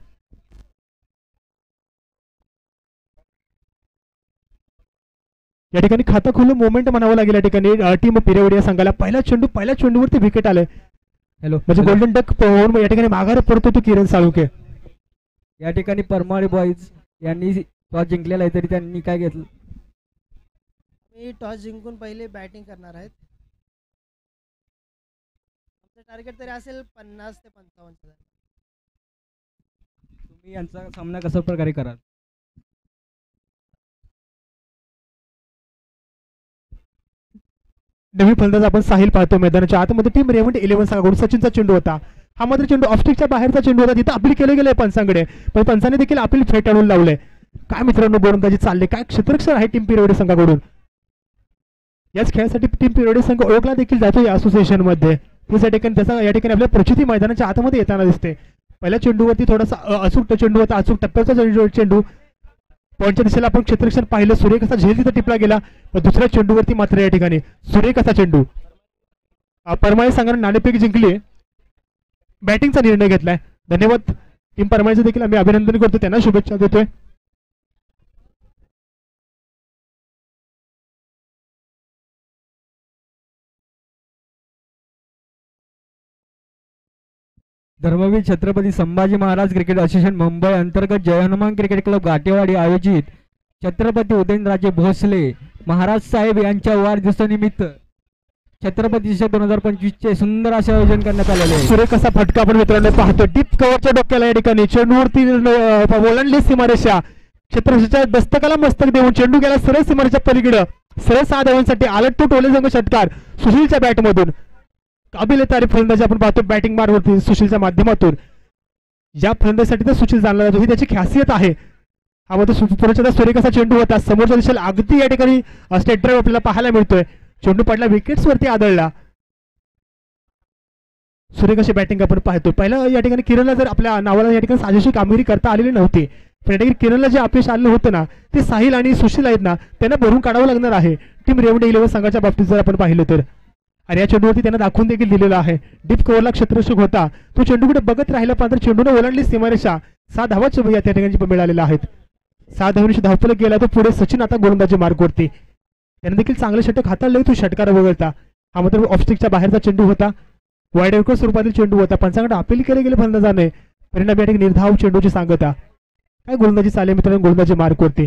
या ठिकाणी खातं खुलं मोमेंट म्हणावं लागेल या ठिकाणी टीम पिरियड या संघाला. पहिल्या चेंडूवरती विकेट आलंय. हॅलो म्हणजे गोल्डन डक होऊन या ठिकाणी माघार पडतो तो किरण साळुंके. या ठिकाणी परमाळे बॉईज यांनी टॉस जिंकलेला आहे तरी त्यांनी काय घेतलं. मी टॉस जिंकून पहिले बॅटिंग करणार आहेत. आमचं टार्गेट तरी असेल 50 ते 55. तुम्ही यांचा सामना कशा प्रकारे कराल. नवी फलंदाज आपण साहिल पाहतो मैदानाच्या आतमध्ये. टीम रेवंडे 11 संघाकडून सचिनचा चेंडू होता. हा मात्र चेंडू ऑफस्टिकच्या बाहेरचा चेंडू होता, तिथं अपील केलं गेलंय पंचांकडे, पण पंचाने देखील अपील फेटाळून लावलंय. काय मित्रांनो गोलंदाजी चालले, काय क्षेत्ररक्षण आहे टीम पिरियड संघाकडून. याच खेळासाठी टीम पिरियड संघ ओळखला देखील जातो या असोसिएशन मध्ये. या ठिकाणी त्याचा या ठिकाणी आपल्या प्रचिती मैदानाच्या आतमध्ये येताना दिसते. पहिल्या चेंडूवरती थोडासा अचूक चेंडू होता, अचूक टप्प्याचा चेंडू. पॉईंटच्या दिशेला आपण क्षेत्ररक्षण पाहिलं, सूर्य कसा झेल तिथं टिपला गेला. पण दुसऱ्या चेंडूवरती मात्र या ठिकाणी सूर्य कसा चेंडू. परमाळे संघाने नाणेफेक जिंकली, बॅटिंगचा निर्णय घेतलाय. धन्यवाद टीम परमाळेचं देखील आम्ही अभिनंदन करतो, त्यांना शुभेच्छा देतोय. धर्मवीर छत्रपती संभाजी महाराज क्रिकेट असोसिएशन मुंबई अंतर्गत जय हनुमान क्रिकेट क्लब घाटेवाडी आयोजित छत्रपती उदयनराजे भोसले महाराज साहेब यांच्या वाढदिवसानिमित्त छत्रपती 2025 चे सुंदर असे आयोजन करण्यात आलेले आहे. सुरेख असा फटका आपण मित्रांनो पाहतो. डीप कव्हरच्या डोक्याला या ठिकाणी चेंडूवरती ओलांडली सीमारेषा. क्षेत्ररक्षकाच्या दस्तकाला मस्तक देऊन चेंडू गेला सरळ सीमारेषा पलीकडे. सरळ 6 धावांसाठी आलट तो टोले संघ षटकार सुशीलच्या बॅटमधून. काबिल तारीफ फलंदाजी आपण पाहतो बॅटिंग मारवरती सुशीलच्या माध्यमातून. या फलंदाजीसाठी तर सुशील जाणला जातो, ही त्याची खासियत आहे. हा मध्ये पुढच्या सुरेख असा चेंडू होता समोरच्या दिशेला अगदी या ठिकाणी स्टेट ड्राईव्ह आपल्याला पाहायला मिळतोय. चेंडू पडला विकेट्स वरती आदळला. सुरेख अशी बॅटिंग आपण पाहतो. पहिला या ठिकाणी किरणला जर आपल्या नावाला या ठिकाणी साजेशी कामगिरी करता आलेली नव्हती, पण या ठिकाणी किरणला जे अपयश आलेलं होतं ना ते साहिल आणि सुशील आहेत ना त्यांना भरून काढावं लागणार आहे टीम रेवंडे 11 संघाच्या बाबतीत जर आपण पाहिलं तर. आणि या चेंडूवरती त्यांना दाखवून देखील दिलेलं आहे. डीप कव्हरला क्षेत्ररक्षक होता तो चेंडूकडे बघत राहिला, पण चेंडूने ओलांडली सीमारेषा. 6 धावाच या त्या ठिकाणी मिळालेल्या आहेत. 6 धावांशी धावफलक गेला तो पुढे सचिन आता गोलंदाजी मार्गवरती. त्याने देखील चांगले षटक हाताळले तो षटकार वगळता. हा मात्र ऑफस्टिकच्या बाहेरचा चेंडू होता. वाईड एवकर स्वरूपातील चेंडू होता. पंचांकडे अपील केले गेले फलंदाजाने. परिणाम या ठिकाणी निर्धाव चेंडूची सांगता. काय गोलंदाजी चालली मित्रांनो गोलंदाजी मार्गवरती.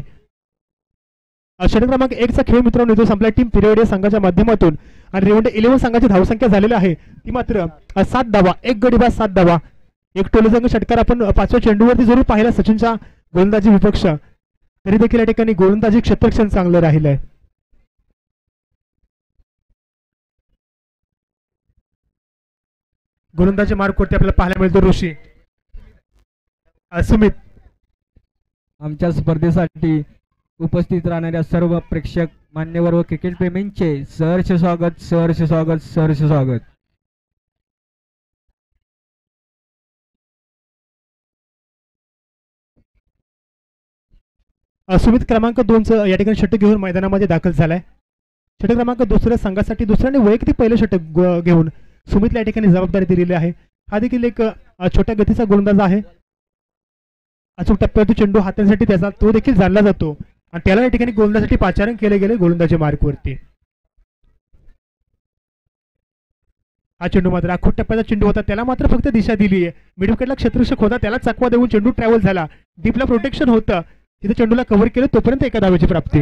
षटक क्रमांक 1 चा खेळ मित्रांनो तो संपला टीम पिरियड या संघाच्या माध्यमातून. आणि रेवंडे 11 संघाची धावसंख्या झालेली आहे ती मात्र 7 धावा. एक गडी बाद 7 धावा. एक टोलेसंघ षटकार आपण 5व्या चेंडूवरती जरूर पाहिला सचिनचा गोलंदाजी विपक्ष, तरी देखील या ठिकाणी गोलंदाजी क्षेत्ररक्षण चांगलं राहिलं आहे. गोलंदाजी मार्गवरती आपल्याला पाहायला मिळतो ऋषी. सुमित. आमच्या स्पर्धेसाठी उपस्थित राहणाऱ्या सर्व प्रेक्षक मान्यवर व क्रिकेट प्रेमींचे सहर्ष स्वागत, सहर्ष स्वागत, सहर्ष स्वागत. सुमित क्रमांक 2 या ठिकाणी षटक घेऊन मैदानामध्ये दाखल झालाय. षटक क्रमांक 2 संघासाठी दुसऱ्याने वैयक्तिक पहिलं षटक घेऊन सुमितला या ठिकाणी जबाबदारी दिलेली आहे. हा देखील एक छोट्या गतीचा गोलंदाज आहे. अचूक टप्प्यावरती चेंडू हातांसाठी त्याचा तो देखील जाणला जातो आणि त्याला या ठिकाणी गोलंदाजीसाठी पाचारण केले गेले गोलंदाजी मार्गवरती. हा चेंडू मात्र आखूट टप्प्याचा चेंडू होता, त्याला मात्र फक्त दिशा दिली आहे. मिड विकेटला क्षेत्ररक्षक होता त्याला चकवा देऊन चेंडू ट्रॅव्हल झाला. डीपला प्रोटेक्शन होतं तिथे चेंडूला कव्हर केलं तोपर्यंत एका धावेची प्राप्ती.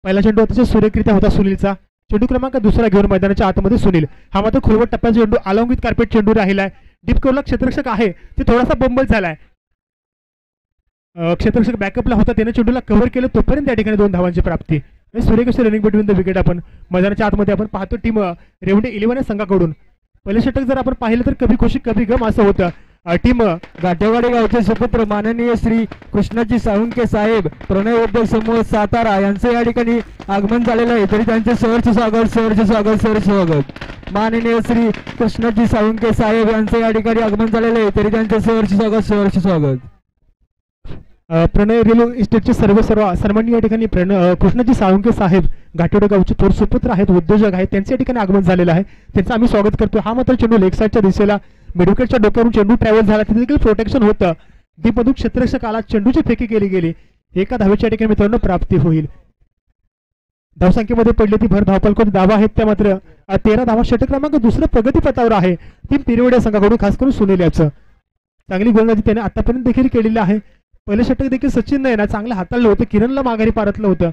पहिला चेंडू अतिशय सुरेखरित्या होता सुनीलचा. चेंडू क्रमांक 2 घेऊन मैदानाच्या आतमध्ये सुनील. हा मात्र खोलवट टप्प्याचा चेंडू अलॉंग विथ कार्पेट चेंडू राहिलाय. डीप कव्हरला क्षेत्ररक्षक आहे ते थोडासा बंबल झालाय. क्षेत्ररक्षक बॅकअपला होता त्याने चेंडूला कव्हर केलं तोपर्यंत त्या ठिकाणी 2 धावांची प्राप्ती. सुरेख असे रनिंग बिटवीन द विकेट आपण मैदानाच्या आतमध्ये आपण पाहतो टीम रेवंडे 11 या संघाकडून. पहिले षटक जर आपण पाहिलं तर कभी खुशी कभी गम असं होतं. टीम घाटेवाडी गावचे सुपुत्र माननीय श्री कृष्णाजी साळुंके साहेब प्रणय उद्योग समूह सातारा यांचे या ठिकाणी आगमन झालेलं आहे, तरी त्यांचे सहर्ष स्वागत, सहर्ष स्वागत, सहर्ष स्वागत. माननीय श्री कृष्णाजी साळुंके साहेब यांचे या ठिकाणी आगमन झालेलं आहे, तरी त्यांचे सहर्ष स्वागत, सहर्ष स्वागत. प्रणय रिअल इस्टेटचे सर्व सन्माननीय या ठिकाणी कृष्णाजी साळुंके साहेब घाटेवाडी गावचे थोर सुपुत्र आहेत, उद्योजक आहेत, त्यांचे या ठिकाणी आगमन झालेलं आहे, त्यांचं आम्ही स्वागत करतो. हा मात्र चेंडू लेग साईडच्या दिशेला मिडविकेटच्या डोक्यावरून चेंडू ट्रॅव्हल झाला, तिथे देखील प्रोटेक्शन होतं. डीपमधून क्षेत्ररक्षक आला, चेंडूची फेकी केली गेली. एका धावेच्या ठिकाणी मित्रांनो प्राप्ती होईल. धावसंख्येमध्ये पडली ती भर धावपलकोट धावा आहेत त्या मात्र 13 धावा. षटक क्रमांक 2 प्रगतीपथावर आहे टीम पिरिवड संघाकडून, खास करून सुनील याचं. चांगली गोलंदाजी त्याने आतापर्यंत देखील केलेली आहे. पहिलं षटक देखील सचिनने ना चांगलं हाताळलं होतं, किरणला माघारी पारतलं होतं.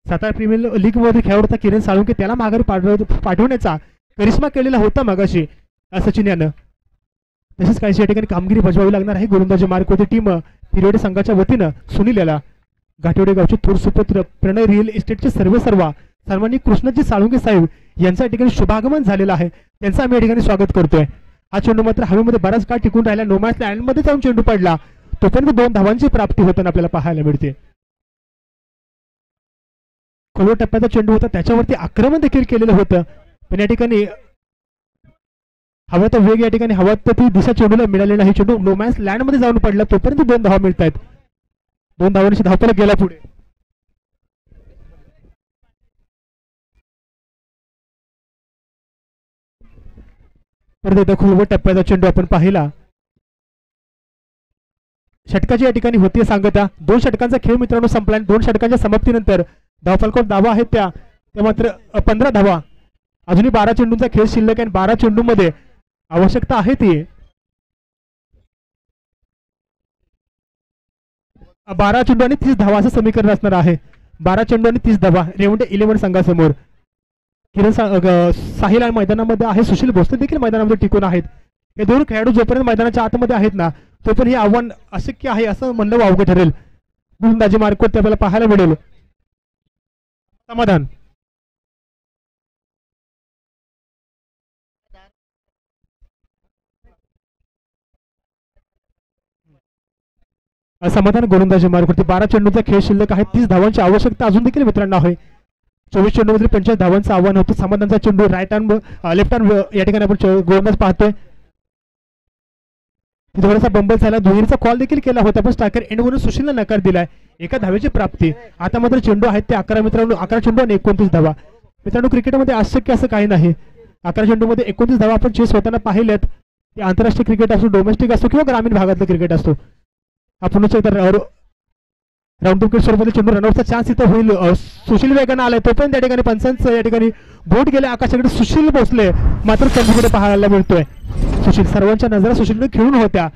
सातारा प्रीमियर लीग मध्ये खेळाडू होता किरण साळुंके, त्याला माघारी पाठवण्याचा करिश्मा केलेला होता मगाशी सचिन यानं. तसेच काही या ठिकाणी कामगिरी बजावावी लागणार आहे गोलंदाजी मार्क होते टीम पिरिवड संघाच्या वतीनं. सुनील याला घाटेवाडी गावचे थोर सुपुत्र प्रणय रिअल इस्टेटचे सर्व सन्माननीय कृष्णाजी साळुंके साहेब यांच्या ठिकाणी शुभागमन झालेलं आहे, त्यांचं आम्ही या ठिकाणी स्वागत करतोय. हा चेंडू मात्र हवेमध्ये बराच काळ टिकून राहिला, नोमॅच लँड मध्ये जाऊन चेंडू पडला, तोपर्यंत 2 धावांची प्राप्ती होताना आपल्याला पाहायला मिळते. खोलवर टप्प्याचा चेंडू होता, त्याच्यावरती आक्रमण देखील केलेलं होतं, पण या ठिकाणी हवाचा वेग या ठिकाणी हवा तर ती दिशा चेंडूला मिळाली नाही. चेंडू नोमॅन्स लँड मध्ये जाऊन पडला, तोपर्यंत 2 धावा मिळत आहेत. 2 धावांची धावफलक गेला पुढे. परत एकदा खोलवर टप्प्याचा चेंडू आपण पाहिला. षटकाची या ठिकाणी होती सांगता. 2 षटकांचा खेळ मित्रांनो संपला. 2 षटकांच्या समाप्तीनंतर धावफलकोट धावा आहेत त्या मात्र 15 धावा. अजूनही 12 चेंडूंचा खेळ शिल्लक आहे. 12 चेंडूमध्ये आवश्यकता आहे ती 12 चेंडू आणि 30 धावा असं समीकरण असणार आहे. 12 चेंडू आणि 30 धावा रेवंडे 11 संघासमोर. किरण साहिल मैदानामध्ये आहे, सुशील भोसले देखील मैदानामध्ये टिकून आहेत. हे दोन खेळाडू जोपर्यंत मैदानाच्या आतमध्ये आहेत ना तोपर्यंत हे आव्हान अशक्य आहे असं म्हणलं वावगं ठरेल. गोलंदाजी मार्कवरती आपल्याला पाहायला मिळेल. समाधान समाधान गोलंदाजी मार्कवरती 12 चेंडूचा खेळ शिल्लक आहे. 30 धावांची आवश्यकता अजून देखील मित्रांनो आहे. 24 चेंडूमध्ये 45 धावांचं आव्हान होतं. समाधानचा चेंडू राईट हँड लेफ्ट हँड या ठिकाणी आपण गोलंदाज पाहतोय. थोडासा बंबल झाला, दुहेरीचा कॉल देखील केला होता पण स्ट्रायकर एंडवरून सुशीलला नकार दिलाय. एका धावेची प्राप्ती. आता मात्र चेंडू आहेत ते 11 मित्रांनो. 11 चेंडू आणि 29 धावा. मित्रांनो क्रिकेटमध्ये अशक्य असं काही नाही. 11 चेंडूमध्ये 29 धावा आपण चेस होताना पाहिल्यात. ते आंतरराष्ट्रीय क्रिकेट असो, डोमेस्टिक असो किंवा ग्रामीण भागातलं क्रिकेट असतो. आपण राऊंड विकेट स्वरूपातील चेंडू रनआउटचा चान्स इथं होईल. सुशील वेगानं आलाय तो पण त्या ठिकाणी पंचांचं या ठिकाणी बोट गेले आकाशाकडे. सुशील भोसले मात्र चेंडूकडे पाहायला मिळतोय. सुशील सर्वांच्या नजरा सुशीलने खेळून होत्या.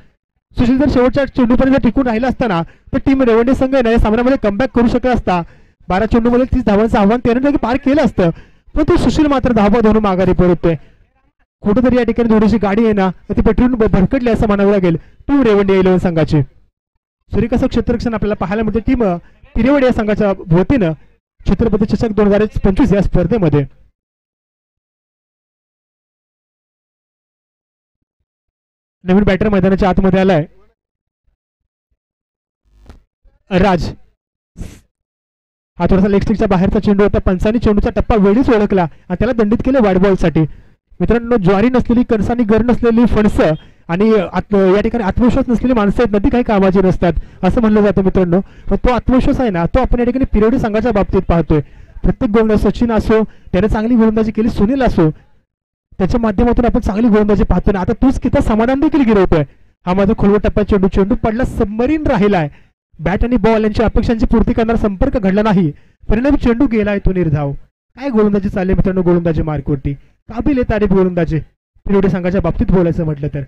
सुशील जर शेवटच्या चेंडूपर्यंत टिकून राहिला असताना तर टीम रेवंडे संघ या सामन्यामध्ये कमबॅक करू शकला असता. 12 चेंडूमध्ये 30 धावांचं आव्हान 13 पार केलं असतं पण तो सुशील मात्र धावा धरून माघारी परततोय. कुठेतरी या ठिकाणी थोडीशी गाडी आहे ना ती पटवून भरकटली असं म्हणावं लागेल टीम रेवंडे 11 संघाची. सूर्यकासक क्षेत्ररक्षण आपल्याला पाहायला मिळते टीम तिरेवड या संघाच्या वतीनं छत्रपती चषक 2025 या स्पर्धेमध्ये. नवीन बॅटर मैदानाच्या आतमध्ये आलाय राज. हा थोडासा लेग स्टिकच्या बाहेरचा चेंडू होता. पंचांनी चेंडूचा टप्पा वेळीच ओळखला आणि त्याला दंडित केले वाईड बॉल साठी. मित्रांनो ज्वारी नसलेली कणसानी गर नसलेली फणसं आणि या ठिकाणी आत्मविश्वास नसलेली माणसं आहेत ना ती काही कामाची नसतात असं म्हणलं जातं मित्रांनो. पण तो आत्मविश्वास आहे ना तो आपण या ठिकाणी पिरियड संघाच्या बाबतीत पाहतोय. प्रत्येक गोलंदाज सचिन असो त्याने चांगली गोलंदाजी केली, सुनील असो त्याच्या माध्यमातून आपण चांगली गोलंदाजी पाहतो ना. आता तूच किती समाधान देखील गिरवतोय. हा माझा खोलवर टप्पा चेंडू चेंडू पडला सबमरीन राहिलाय. बॅट आणि बॉल यांच्या अपेक्षांची पूर्ती करणारा संपर्क घडला नाही. परिणामी चेंडू गेलाय तो निर्धाव. काय गोलंदाजी चालली मित्रांनो गोलंदाजी मार्कवरती. काबिल आहे तारीफ गोलंदाजी पिरियड संघाच्या बाबतीत बोलायचं म्हटलं तर.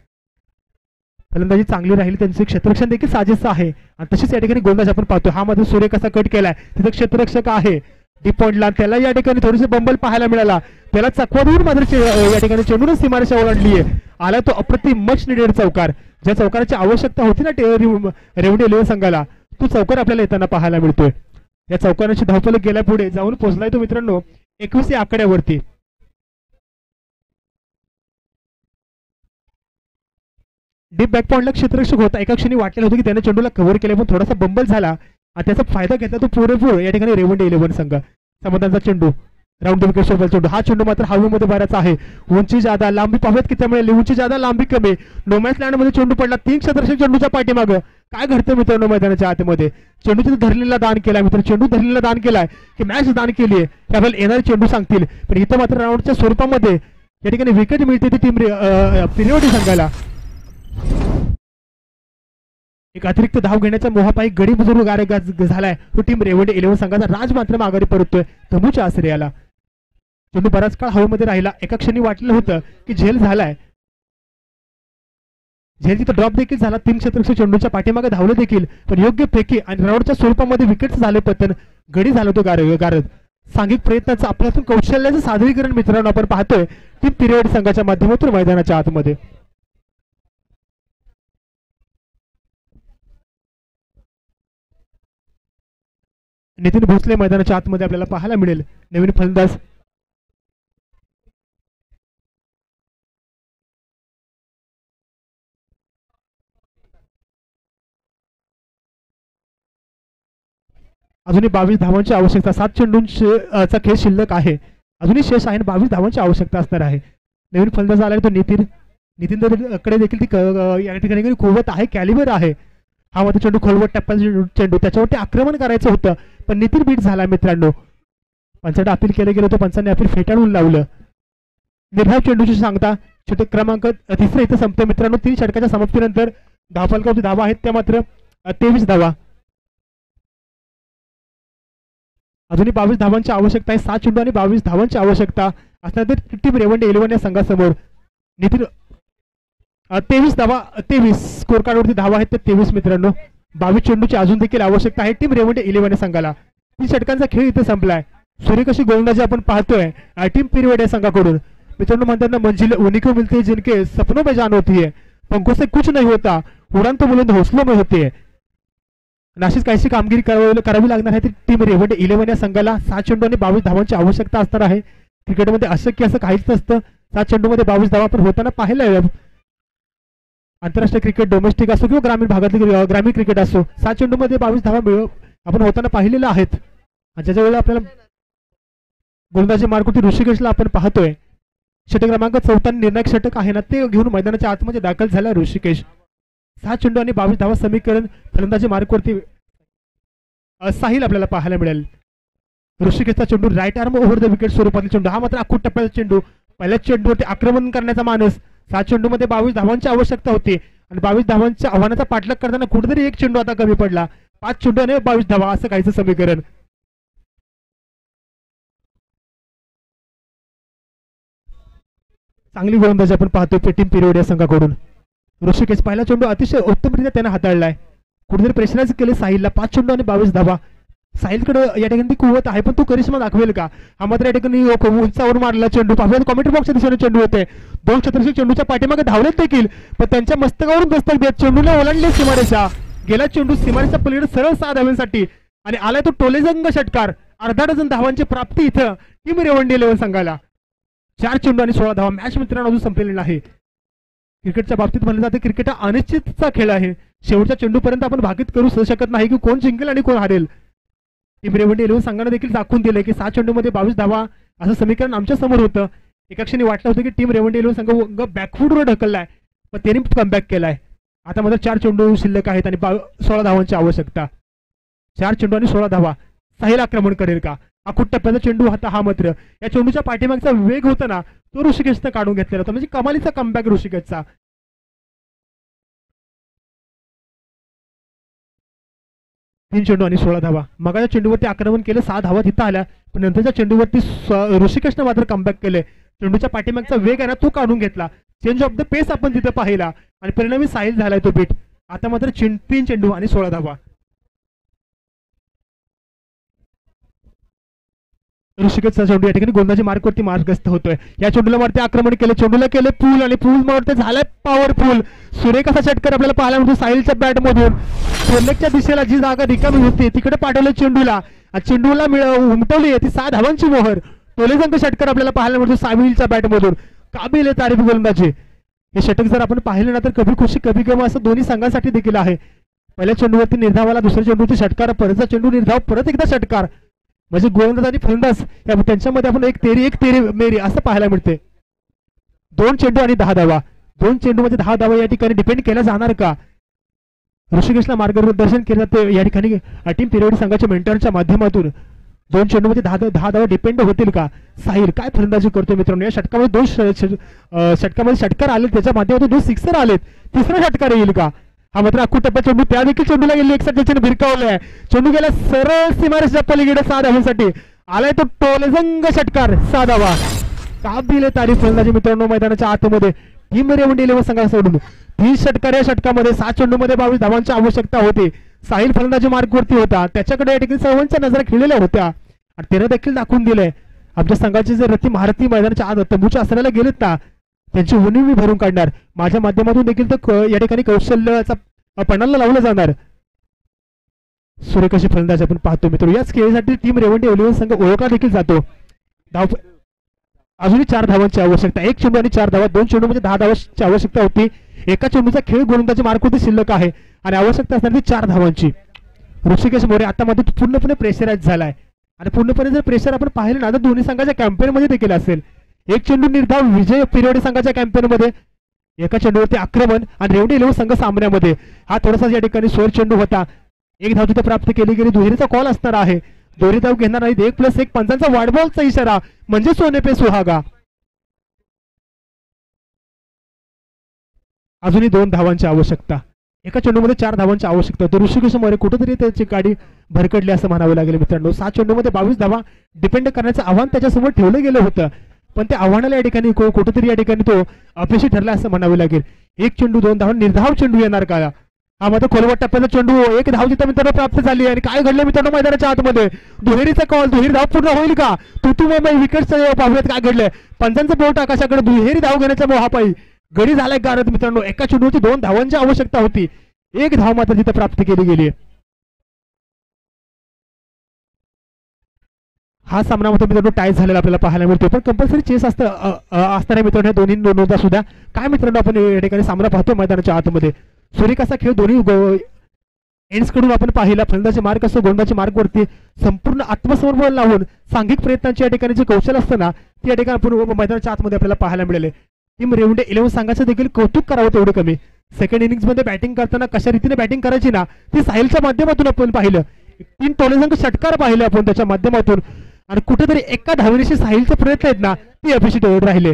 फलंदाजी चांगली राहिली, त्यांचे क्षेत्ररक्षण देखील साजेसं आहे आणि तशीच या ठिकाणी गोलंदाज आपण पाहतो. हा मध्ये सूर्य कसा कट केलाय तिथं क्षेत्ररक्षक आहे डीप पॉइंटला त्याला या ठिकाणी थोडीशी बंबल पाहायला मिळाला. त्याला चकवा दूर मात्र या ठिकाणी चेंडून सीमारेषा ओलांडली आहे. आला तो अप्रतिम मच निडेड चौकार. ज्या चौकाराची आवश्यकता होती ना रेवंडे 11 संघाला तो चौकार आपल्याला येताना पाहायला मिळतोय. या चौकाराची धावफलक गेल्या पुढे जाऊन पोहोचलाय तो मित्रांनो 21 या आकड्यावरती. डीप बॅक पॉइंटला क्षेत्ररक्षक होता. एका क्षणी वाटलेलं होतं की त्याने चेंडूला कव्हर केले पण थोडासा बंबल झाला आणि त्याचा फायदा घेतला तो पुरेपूर या ठिकाणी रेवंडे 11 संघ. समाधानचा चेंडू राऊंड द विकेट सोबत चेंडू. हा चेंडू मात्र हवेमध्ये बराच आहे. उंची जादा लांबी पाहूयात किती मिळेल. उंची जादा लांबी कमी. नोमॅन्स लँड मध्ये चेंडू पडला. 3 क्षेत्ररक्षक चेंडूच्या पाठीमागं. काय घडतं मित्रांनो मैदानाच्या आतमध्ये. चेंडू तिथे धरलेला दान केलाय मित्र. चेंडू धरलेला दान केलाय की मॅच दान केली आहे की आपल्याला येणारे चेंडू सांगतील. पण इथं मात्र राऊंडच्या स्वरूपामध्ये या ठिकाणी विकेट मिळते ती टीम पिरियड संघाला. एक अतिरिक्त धाव घेण्याचा मोहापायी गडी बुजुर्ग झालाय तो टीम रेवंडे 11 संघाचा. राज मात्र माघारी परततोय तंबूच्या आश्रयाला. चेंडू बराच काळ हवेमध्ये राहिला. एका क्षणी वाटलं होतं की झेल झालाय. झेल तिथं ड्रॉप देखील झाला. 3 क्षेत्ररक्षक चेंडूच्या पाठीमागे धावले देखील पण योग्य फेकी आणि राऊंडच्या स्वरूपामध्ये विकेट झाले पतन. गडी झाला तो गारद. सांघिक प्रयत्नाचं आपल्यातून कौशल्याचं सादरीकरण मित्रांनो आपण पाहतोय टीम पिरियड संघाच्या माध्यमातून मैदानाच्या आतमध्ये. नितीन भोसले मैदानाच्या आतमध्ये आपल्याला पाहायला मिळेल. नवीन फलंदाज अजूनही 22 धावांची आवश्यकता. 7 चेंडूंचा खेळ शिल्लक आहे. अजूनही शेष आहे 22 धावांची आवश्यकता असणार आहे. नवीन फलंदाज आला तो नितीन कडे देखील ती या ठिकाणी कुवत आहे, कॅलिबर आहे. हा मध्ये चेंडू खोलवर टप्प्याचा चेंडू त्याच्यावरती आक्रमण करायचं होतं पण नितीन बीट झाला मित्रांनो. पंचांना अपील केलं गेलं होतं. पंचांनी अपील फेटाळून लावलं. निर्धाव चेंडूची सांगता षटक क्रमांक 3 इथं संपतं मित्रांनो. 3 षटकाच्या समाप्तीनंतर धावफलकावरती धावा आहेत त्या मात्र 23 धावा. अजूनही 22 धावांची आवश्यकता आहे. 7 चेंडू आणि 22 धावांची आवश्यकता असणार तर टीम रेवंडे 11 या संघासमोर. नितीन 23 धावा 23 स्कोर कार्डवरती धावा आहेत ते 23 मित्रांनो. 22 चेंडूची अजून देखील आवश्यकता आहे टीम रेवंडे 11 संघाला. 3 षटकांचा खेळ इथे संपलाय. सूर्यकाशी गोलंदाजी आपण पाहतोय टीम पिरियड या संघाकडून. मित्रांनो म्हणतात ना, मंजिल उन्हीं को मिलती है जिनके सपनों में जान होती है, पंखों से कुछ नहीं होता, उड़ान तो बुलंद हौसलों में होती है. अशीच काहीशी कामगिरी करावी लागणार आहे टीम रेवंडे 11 या संघाला. 7 चेंडू आणि 22 धावांची आवश्यकता असणार आहे. क्रिकेटमध्ये अशक्य असं काहीच नसतं. 7 चेंडूमध्ये 22 धावा आपण होताना पाहिलं. आंतरराष्ट्रीय क्रिकेट डोमेस्टिक असो किंवा ग्रामीण भागातली ग्रामीण क्रिकेट असो, 7 चेंडूमध्ये 22 धावा आपण होताना पाहिलेल्या आहेत. ज्याच्या वेळेला आपल्याला गोलंदाजी मार्गवरती ऋषिकेशला आपण पाहतोय. षटक क्रमांक 14 निर्णायक षटक आहे ना, ते घेऊन मैदानाच्या आतमध्ये दाखल झाला ऋषिकेश. 7 चेंडू आणि 22 धावा समीकरण फलंदाजी मार्गवरती साहिल आपल्याला पाहायला मिळेल. ऋषिकेशचा चेंडू right arm over the wicket स्वरूपातील चेंडू. हा मात्र आखूड टप्प्याचा चेंडू. पहिल्या चेंडूवरती आक्रमण करण्याचा मानस. 7 चेंडूमध्ये 22 धावांची आवश्यकता होती आणि 22 धावांच्या आव्हानाचा पाठलाग करताना कुठेतरी एक चेंडू आता कमी पडला. 5 चेंडू आणि 22 धावा असं काहीचं समीकरण. चांगली गोलंदाजी आपण पाहतोय टीम पिरियड या संघाकडून. ऋषिकेश पहिला चेंडू अतिशय उत्तमरित्या त्याने हाताळलाय. कुठेतरी प्रेशराईज केले साहिलला. 5 चेंडू आणि 22 धावा. साहिलकडे या ठिकाणी ती कुवत आहे, पण तो करिश्मा दाखवेल का? हा मात्र या ठिकाणी उंचावर मारलेला चेंडू पाहूया. कॉमेंट्री बॉक्सच्या दिशेने चेंडू होते. 2 षटकार चेंडूच्या पाठीमागे धावलेत देखील, पण त्यांच्या मस्तकावरून दस्तक देत चेंडूला ओलांडले सीमारेषा. गेला चेंडू सीमारेषा पलीकडे सरळ 6 धावांसाठी आणि आलाय तो टोलेजंग षटकार. अर्धा डझन धावांची प्राप्ती इथं टीम रेवंडे 11 संघाला. 4 चेंडू आणि 16 धावा. मॅच मित्रांनो अजून संपलेली नाही. क्रिकेटच्या बाबतीत म्हणलं जातं क्रिकेट हा अनिश्चितचा खेळ आहे. शेवटच्या चेंडूपर्यंत आपण भाकीत करू शकत नाही की कोण जिंकेल आणि कोण हारेल. टीम रेवंडे 11 संघाने देखील दाखवून दिले की 7 चेंडूमध्ये 22 धावा असं समीकरण आमच्या समोर होतं. एका क्षणी वाटलं होतं की टीम रेवंडे 11 संघ बॅकफूटवर ढकललाय, पण त्यांनी कमबॅक केलाय. आता मात्र 4 चेंडू शिल्लक आहेत आणि 16 धावांची आवश्यकता. 4 चेंडू आणि 16 धावा. साहिल आक्रमण करेल का? आखूड टप्प्याचा चेंडू होता हा मात्र. या चेंडूच्या पाठीमागचा वेग होता ना, तो ऋषिकेशनं काढून घेतलेला होता. म्हणजे कमालीचा कमबॅक ऋषिकेशचा. 3 चेंडू आणि 16 धावा. मगाच्या चेंडूवरती आक्रमण केलं, 6 धावा तिथं आल्या, पण नंतरच्या चेंडूवरती ऋषिकेशनं मात्र कमबॅक केले. चेंडूच्या पाठीमागचा वेग आहे ना, तो काढून घेतला. चेंज ऑफ द पेस आपण तिथे पाहिला आणि परिणामी साहिल झालाय तो बीट. आता मात्र 3 चेंडू आणि 16 धावा. ऋषिकेशचा चेंडू या ठिकाणी गोलंदाजी मार्गवरती मार्गस्थ होतोय. या चेंडूला वरती आक्रमण केलं, चेंडूला केले पूल आणि पूल वरती झालाय पॉवरफुल. सुरेखाचा षटकार आपल्याला पाहायला मिळतो साहिलच्या बॅट मधून. फोरलेगच्या दिशेला जी जागा रिकामी होती तिकडे पाठवलं चेंडूला. चेंडूला उमटवली ती 6 धावांची मोहर. टोलेजंग षटकार आपल्याला पाहायला मिळतो साहिलच्या बॅट मधून. काबिल तारीफ गोलंदाजी. हे षटक जर आपण पाहिलं ना तर कभी खुशी कभी गम असं दोन्ही संघांसाठी देखील आहे. पहिल्या चेंडूवरती निर्धावाला, दुसऱ्या चेंडूवरती षटकार, परतचा चेंडू निर्धाव, परत एकदा षटकार. म्हणजे गोलंदाज आणि फलंदाज त्यांच्यामध्ये आपण एक तेरी मेरी असं पाहायला मिळते. 2 चेंडू आणि 10 धावा. 2 चेंडूमध्ये 10 धावा या ठिकाणी डिपेंड केला जाणार का? ऋषिकेशला मार्गदर्शन केलं जाते या ठिकाणी टीम पिरियड संघाच्या मेंटरच्या माध्यमातून. 2 चेंडूमध्ये 10 धावा डिपेंड होतील का? साहिल काय फलंदाजी करतो मित्रांनो. या षटकामध्ये 2 षटकामध्ये षटकार आले, त्याच्या माध्यमातून 2 सिक्सर आलेत. तिसरा षटकार येईल का? हा मात्र आखूड टप्प्या चेंडू त्या देखील चेंडूला गेली, एकसाथ त्याच्याने भिरकावलाय. चेंडू गेला सरळ सीमारेषेच्या पलीकडे 6 धावांसाठी. आलाय तो टोलेजंग षटकार, 6 धावा. काबिल तारीफ फलंदाजी मित्रांनो मैदानाच्या आतमध्ये टीम रेवंडे 11 संघासोडून. 30 षटकार या षटकामध्ये. 7 चेंडूमध्ये 22 धावांची आवश्यकता होती. साहिल फलंदाजी मार्गवरती होता, त्याच्याकडे या ठिकाणी सर्वांच्या नजरा खिळलेल्या होत्या आणि त्याने देखील दाखवून दिलंय आमच्या संघाचे जे रती महारथी मैदानाच्या आत तंबूच्या आसनाला गेलेत ना, त्यांची उणीव मी भरून काढणार. माझ्या माध्यमातून देखील तर या ठिकाणी कौशल्याचा पणाला लावलं जाणार. सूर्यकाशी फलंदाज आपण पाहतो मित्र. याच खेळासाठी टीम रेवंडे 11 संघ ओळखला देखील जातो. अजूनही 4 धावांची आवश्यकता. 1 चेंडू आणि 4 धावा. 2 चेंडूमध्ये 10 धावांची आवश्यकता होती. एका चेंडूचा खेळ गोलंदाजी मार्गवरती शिल्लक आहे आणि आवश्यकता असणारी 4 धावांची. ऋषिकेश मोरे आता मध्ये पूर्णपणे प्रेशराइज झालाय आणि पूर्णपणे जर प्रेशर आपण पाहिलं ना तर दोन्ही संघाच्या कॅम्पेन मध्ये देखील असेल. 1 चेंडू निर्धाव विजय पिरियड संघाच्या कॅम्पेन मध्ये, एका चेंडूवरती आक्रमण आणि रेवंडे 11 संघ सामन्यामध्ये. हा थोडासा या ठिकाणी स्वर चेंडू होता. 1 धाव तिथे प्राप्त केली गेली. दुहेरीचा कॉल असणार आहे. दोन्ही धाव घेणार नाहीत. 1+1 पंचांचा वाढबॉलचा इशारा म्हणजे सोने पे सुहागा. अजूनही 2 धावांची आवश्यकता. एका चेंडूमध्ये 4 धावांची आवश्यकता. तर ऋषिकेश मोरे कुठेतरी त्याची गाडी भरकडली असं म्हणावं लागेल मित्रांनो. 7 चेंडूमध्ये 22 धावा डिपेंड करण्याचं आव्हान त्याच्यासमोर ठेवलं गेलं होतं, पण त्या आव्हानाला या ठिकाणी कुठेतरी या ठिकाणी तो अपयशी ठरला असं म्हणावं लागेल. 1 चेंडू 2 धावा. निर्धाव चेंडू येणार का? हा मात्र खोलवट टप्प्याचा चेंडू, एक धाव जिथं मित्रांनो प्राप्त झाली. आणि काय घडलं मित्रांनो मैदानाच्या आतमध्ये, दुहेरीचा कॉल, दुहेरी धाव पूर्ण होईल का? तुतू विकेट पाहूयात काय घडलंय. पंचांचं बोट आकाशाकडे, दुहेरी धाव घेण्याच्या मोहापायी गडी झालाय गारद मित्रांनो. एका चेंडूची 2 धावांची आवश्यकता होती, 1 धाव मात्र तिथे प्राप्त केली गेली. हा सामना मात्र मित्रांनो टाय झालेला आपल्याला पाहायला मिळतो. पण कंपल्सरी चेस असताना मित्रांनो दोन्ही नोंदा सुद्धा काय मित्रांनो आपण या ठिकाणी सामना पाहतो मैदानाच्या आतमध्ये. सुरेखाचा खेळ दोन्ही एंड्स कडून आपण पाहिला. फलंदाचे मार्ग असो, गोलंदाजी मार्ग वरती संपूर्ण आत्मसमर्पण लावून सांघिक प्रयत्नांची या ठिकाणी जे कौशल असतं ना, ते या ठिकाणी आपण मैदानाच्या आतमध्ये आपल्याला पाहायला मिळाले. टीम रेवंडे 11 संघाचं देखील कौतुक करावं तेवढं कमी. सेकंड इनिंग्स मध्ये बॅटिंग करताना कशा रीतीने बॅटिंग करायची ना, ती साहिलच्या माध्यमातून आपण पाहिलं. 3 टोलेसंघ षटकार पाहिले आपण त्याच्या माध्यमातून. आणि कुठेतरी एका धावेशी साहिलचे प्रयत्न आहेत ना, ते अपेक्षित राहिले.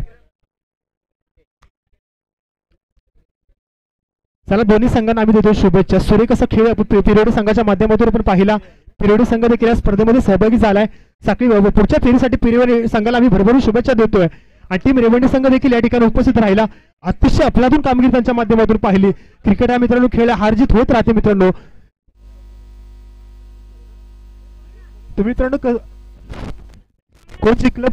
चला दोन्ही संघांना आम्ही देतो शुभेच्छा. सुरेख असा खेळ पिरियोडी संघाच्या माध्यमातून आपण पाहिला. पिरियोडी संघ देखील या स्पर्धेमध्ये सहभागी झालाय. साखळी पुढच्या फेरीसाठी पिरियोडी संघाला आम्ही भरभरून शुभेच्छा देतोय. आणि टीम रेवंडे संघ देखील या ठिकाणी उपस्थित राहिला. अतिशय अफलातून कामगिरी त्यांच्या माध्यमातून पाहिली. क्रिकेट हा मित्रांनो खेळ हारजीत होत राहते मित्रांनो. तुम्ही मित्रांनो कोण जिंकलं